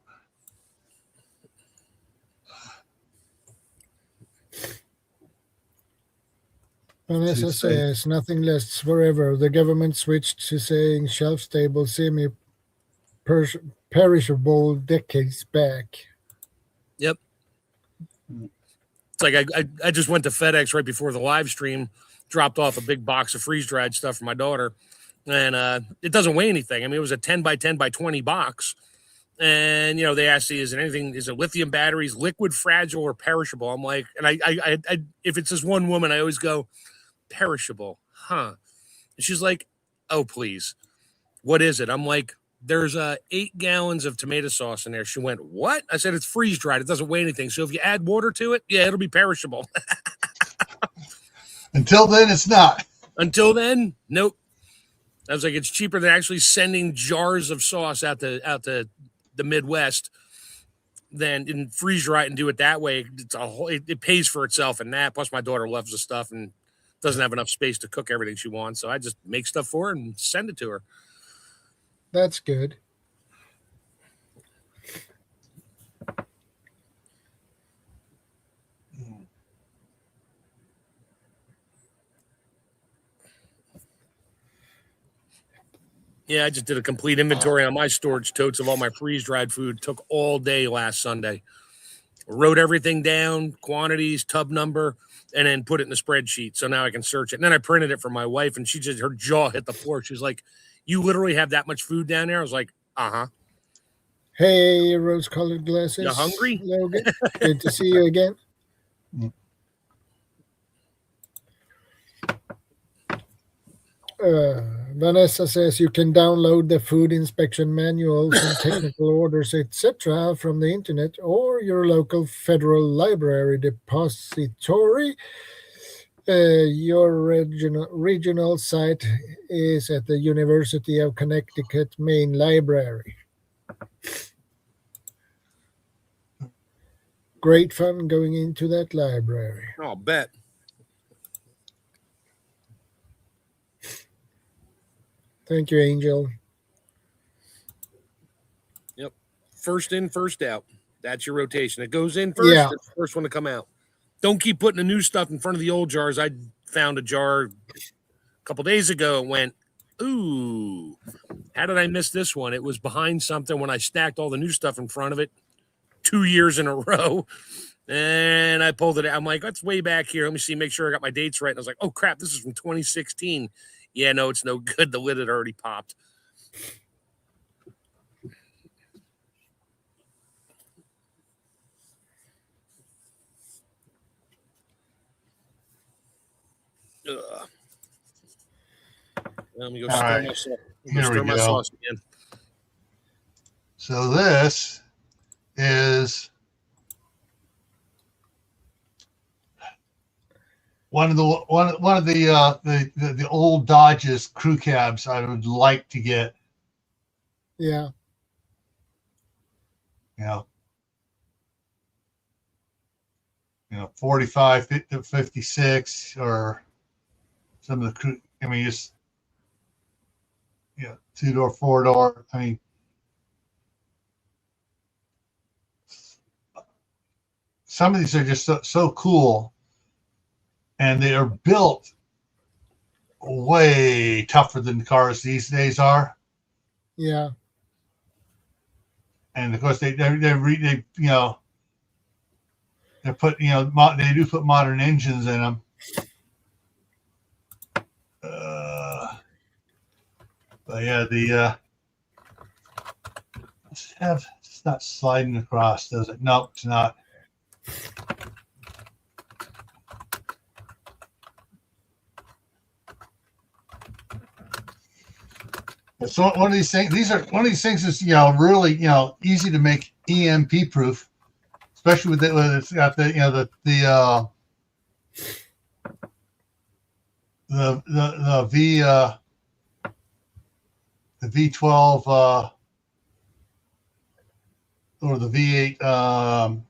Vanessa says nothing lasts forever. The government switched to saying shelf-stable, semi-perishable decades back. Yep. It's like I just went to FedEx right before the live stream, dropped off a big box of freeze-dried stuff for my daughter, and it doesn't weigh anything. I mean, it was a 10 by 10 by 20 box, and they asked me, is it lithium batteries, liquid, fragile, or perishable? I'm like, and I if it's just one woman, I always go, perishable, huh? And she's like, oh, please, what is it? I'm like, there's 8 gallons of tomato sauce in there. She went, what? I said, it's freeze dried. It doesn't weigh anything. So if you add water to it, it'll be perishable. Until then, it's not. Until then, nope. I was like, it's cheaper than actually sending jars of sauce out to the Midwest than in freeze dry it and do it that way. It pays for itself and that. Plus, my daughter loves the stuff and doesn't have enough space to cook everything she wants. So I just make stuff for her and send it to her. That's good. Yeah, I just did a complete inventory on my storage totes of all my freeze-dried food. Took all day last Sunday. Wrote everything down, quantities, tub number, and then put it in the spreadsheet. So now I can search it. And then I printed it for my wife, and her jaw hit the floor. She's like, "You literally have that much food down there?" I was like, "Uh-huh." Hey, rose-colored glasses. You hungry? Logan, good to see you again. Vanessa says you can download the food inspection manuals and technical orders, etc. from the internet or your local federal library depository. Your regional site is at the University of Connecticut Main Library. Great fun going into that library. I'll bet. Thank you, Angel. Yep. First in, first out. That's your rotation. It goes in first, it's the first one to come out. Don't keep putting the new stuff in front of the old jars. I found a jar a couple days ago and went, ooh, how did I miss this one? It was behind something when I stacked all the new stuff in front of it 2 years in a row. And I pulled it out. I'm like, that's way back here. Let me see, make sure I got my dates right. And I was like, oh, crap, this is from 2016. Yeah, no, it's no good. The lid had already popped. Ugh. Let me go stir my sauce. Here we go. Again. So this is one of the old Dodge's crew cabs I would like to get. Yeah. You know, 45, 56, or some of the crew. I mean, just 2-door, 4-door. I mean, some of these are just so cool. And they are built way tougher than the cars these days are. Yeah. And of course they put they do put modern engines in them. But yeah, it's not sliding across, does it? No, it's not. So one of these things, is really easy to make EMP proof, especially with it's got the V12 or the V8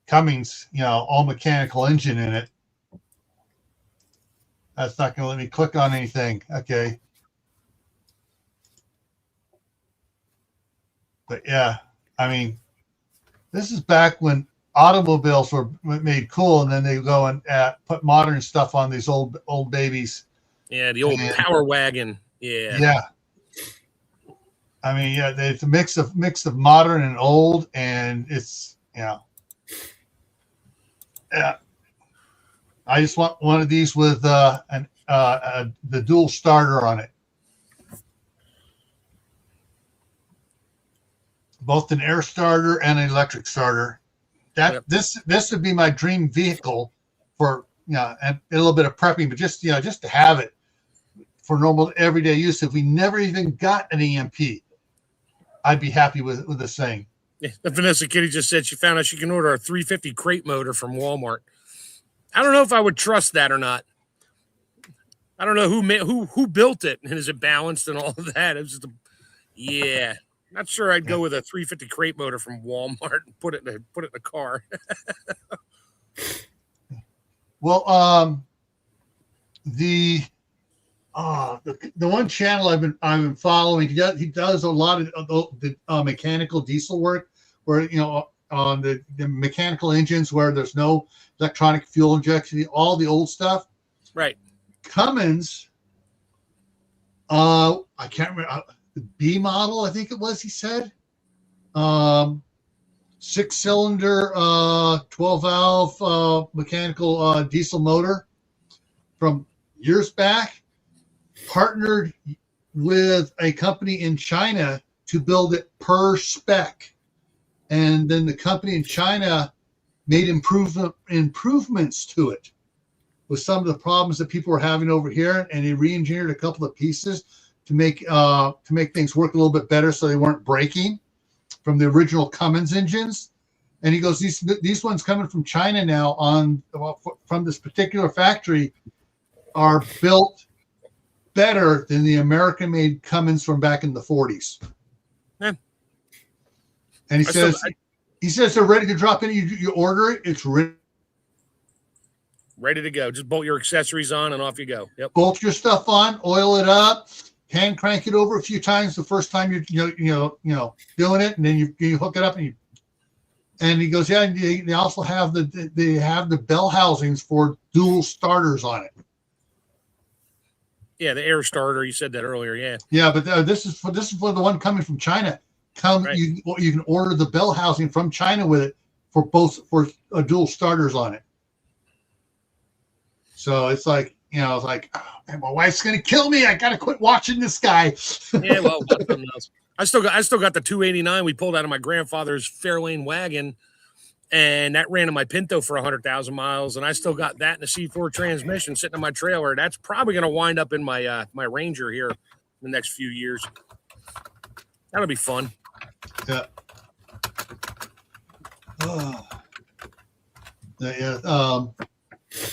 Cummins all mechanical engine in it. That's not going to let me click on anything. Okay. But yeah, I mean, this is back when automobiles were made cool, and then they go and put modern stuff on these old babies. Yeah, the old Power Wagon. Yeah. Yeah. I mean, yeah, it's a mix of modern and old, and it's yeah. I just want one of these with the dual starter on it. Both an air starter and an electric starter. This would be my dream vehicle for and a little bit of prepping, but just to have it for normal everyday use. If we never even got an EMP, I'd be happy with this thing. Yeah, Vanessa Kitty just said she found out she can order a 350 crate motor from Walmart. I don't know if I would trust that or not. I don't know who built it, and is it balanced and all of that. It was just not sure I'd go with a 350 crate motor from Walmart and put it in the car. Well, the one channel I've been following, he does a lot of the mechanical diesel work, where on the mechanical engines where there's no electronic fuel injection, all the old stuff. Right. Cummins I can't remember the B model. I think it was. He said, 6-cylinder, 12-valve mechanical diesel motor from years back. Partnered with a company in China to build it per spec, and then the company in China made improvements to it with some of the problems that people were having over here, and he re-engineered a couple of pieces to make things work a little bit better, so they weren't breaking from the original Cummins engines. And he goes, these ones coming from China now from this particular factory are built better than the American-made Cummins from back in the 40s. Yeah. And he says they're ready to drop in. You order it, it's ready to go. Just bolt your accessories on and off you go. Yep. Bolt your stuff on, oil it up, hand crank it over a few times the first time you're doing it, and then you hook it up and he goes, yeah. And they also have the bell housings for dual starters on it. Yeah, the air starter. You said that earlier. Yeah. Yeah, but this is for the one coming from China. Right. You can order the bell housing from China with it for dual starters on it. So it's like, oh, my wife's gonna kill me. I gotta quit watching this guy. Yeah, well, something else. I still got the 289 we pulled out of my grandfather's Fairlane wagon, and that ran in my Pinto for 100,000 miles, and I still got that in a C4 transmission sitting in my trailer. That's probably gonna wind up in my my Ranger here in the next few years. That'll be fun. Yeah. Yeah.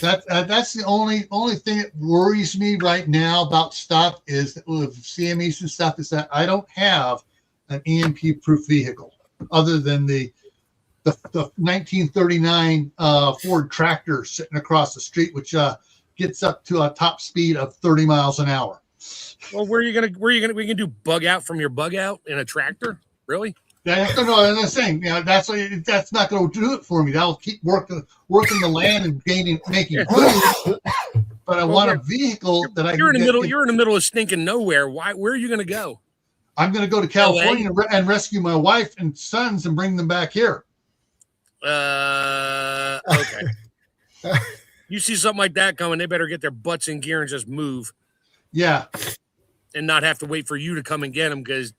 That's the only thing that worries me right now about stuff is with CMEs and stuff is that I don't have an EMP proof vehicle other than the 1939 Ford tractor sitting across the street, which gets up to a top speed of 30 miles an hour. Well, we can do bug out from your bug out in a tractor? Really? No, I'm not saying, that's not going to do it for me. That'll keep working the land and making food. But I want a vehicle that I. You're in the middle of stinking nowhere. Where are you going to go? I'm going to go to California and rescue my wife and sons and bring them back here. Okay. You see something like that coming, they better get their butts in gear and just move. Yeah. And not have to wait for you to come and get them because.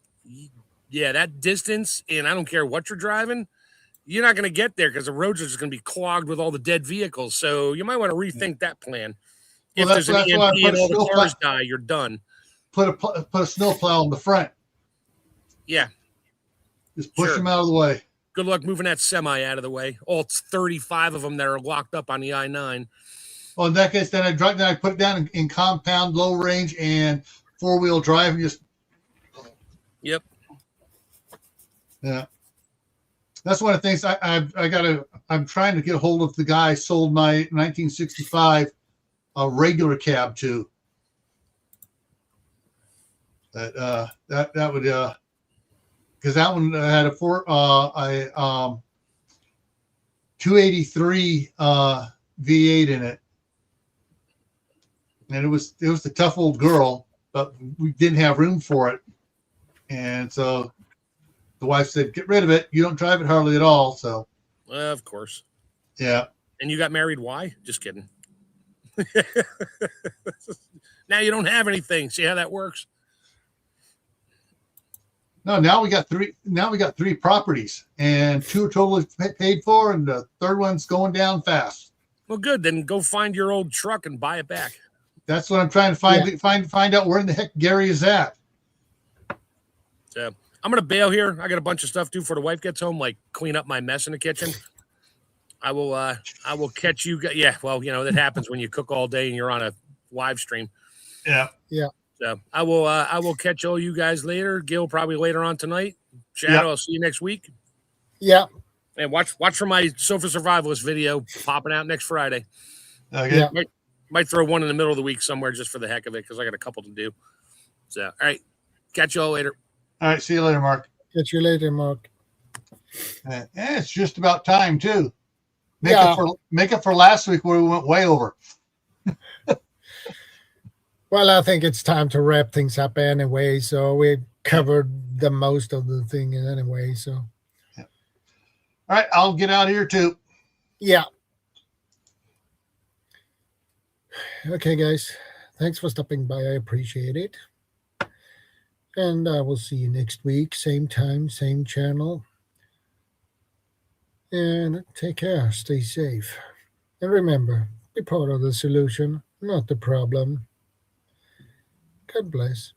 Yeah, that distance, and I don't care what you're driving, you're not going to get there because the roads are just going to be clogged with all the dead vehicles. So you might want to rethink that plan. If there's an EMP and all the cars die, you're done. Put a snowplow in the front. Yeah. Just push them out of the way. Good luck moving that semi out of the way. All 35 of them that are locked up on the I-9. Well, in that case, then I put it down in compound, low range, and 4-wheel drive, and just. Yep. Yeah, that's one of the things I'm trying to get a hold of the guy I sold my 1965 regular cab to. That would because that one had a 283 V8 in it, and it was the tough old girl, but we didn't have room for it, and so. The wife said, "Get rid of it. You don't drive it hardly at all." So, of course, yeah. And you got married? Why? Just kidding. Now you don't have anything. See how that works? No. Now we got three. Now we got 3 properties, and 2 are totally paid for, and the third one's going down fast. Well, good. Then go find your old truck and buy it back. That's what I'm trying to find. Yeah. Find out where in the heck Gary is at. So. I'm going to bail here. I got a bunch of stuff to do before the wife gets home, like clean up my mess in the kitchen. I will catch you. Yeah. Well, that happens when you cook all day and you're on a live stream. Yeah. Yeah. So I will catch all you guys later. Gil, probably later on tonight. Chad, I'll see you next week. Yeah. And watch for my Sofa Survivalist video popping out next Friday. Okay. Yeah. Might throw one in the middle of the week somewhere just for the heck of it because I got a couple to do. So, all right. Catch you all later. All right, see you later, Mark. Catch you later, Mark. It's just about time too. Make it for last week where we went way over. Well, I think it's time to wrap things up anyway. So we covered the most of the thing anyway. So, all right, I'll get out of here too. Yeah. Okay, guys. Thanks for stopping by. I appreciate it. And I will see you next week. Same time, same channel. And take care. Stay safe. And remember, be part of the solution, not the problem. God bless.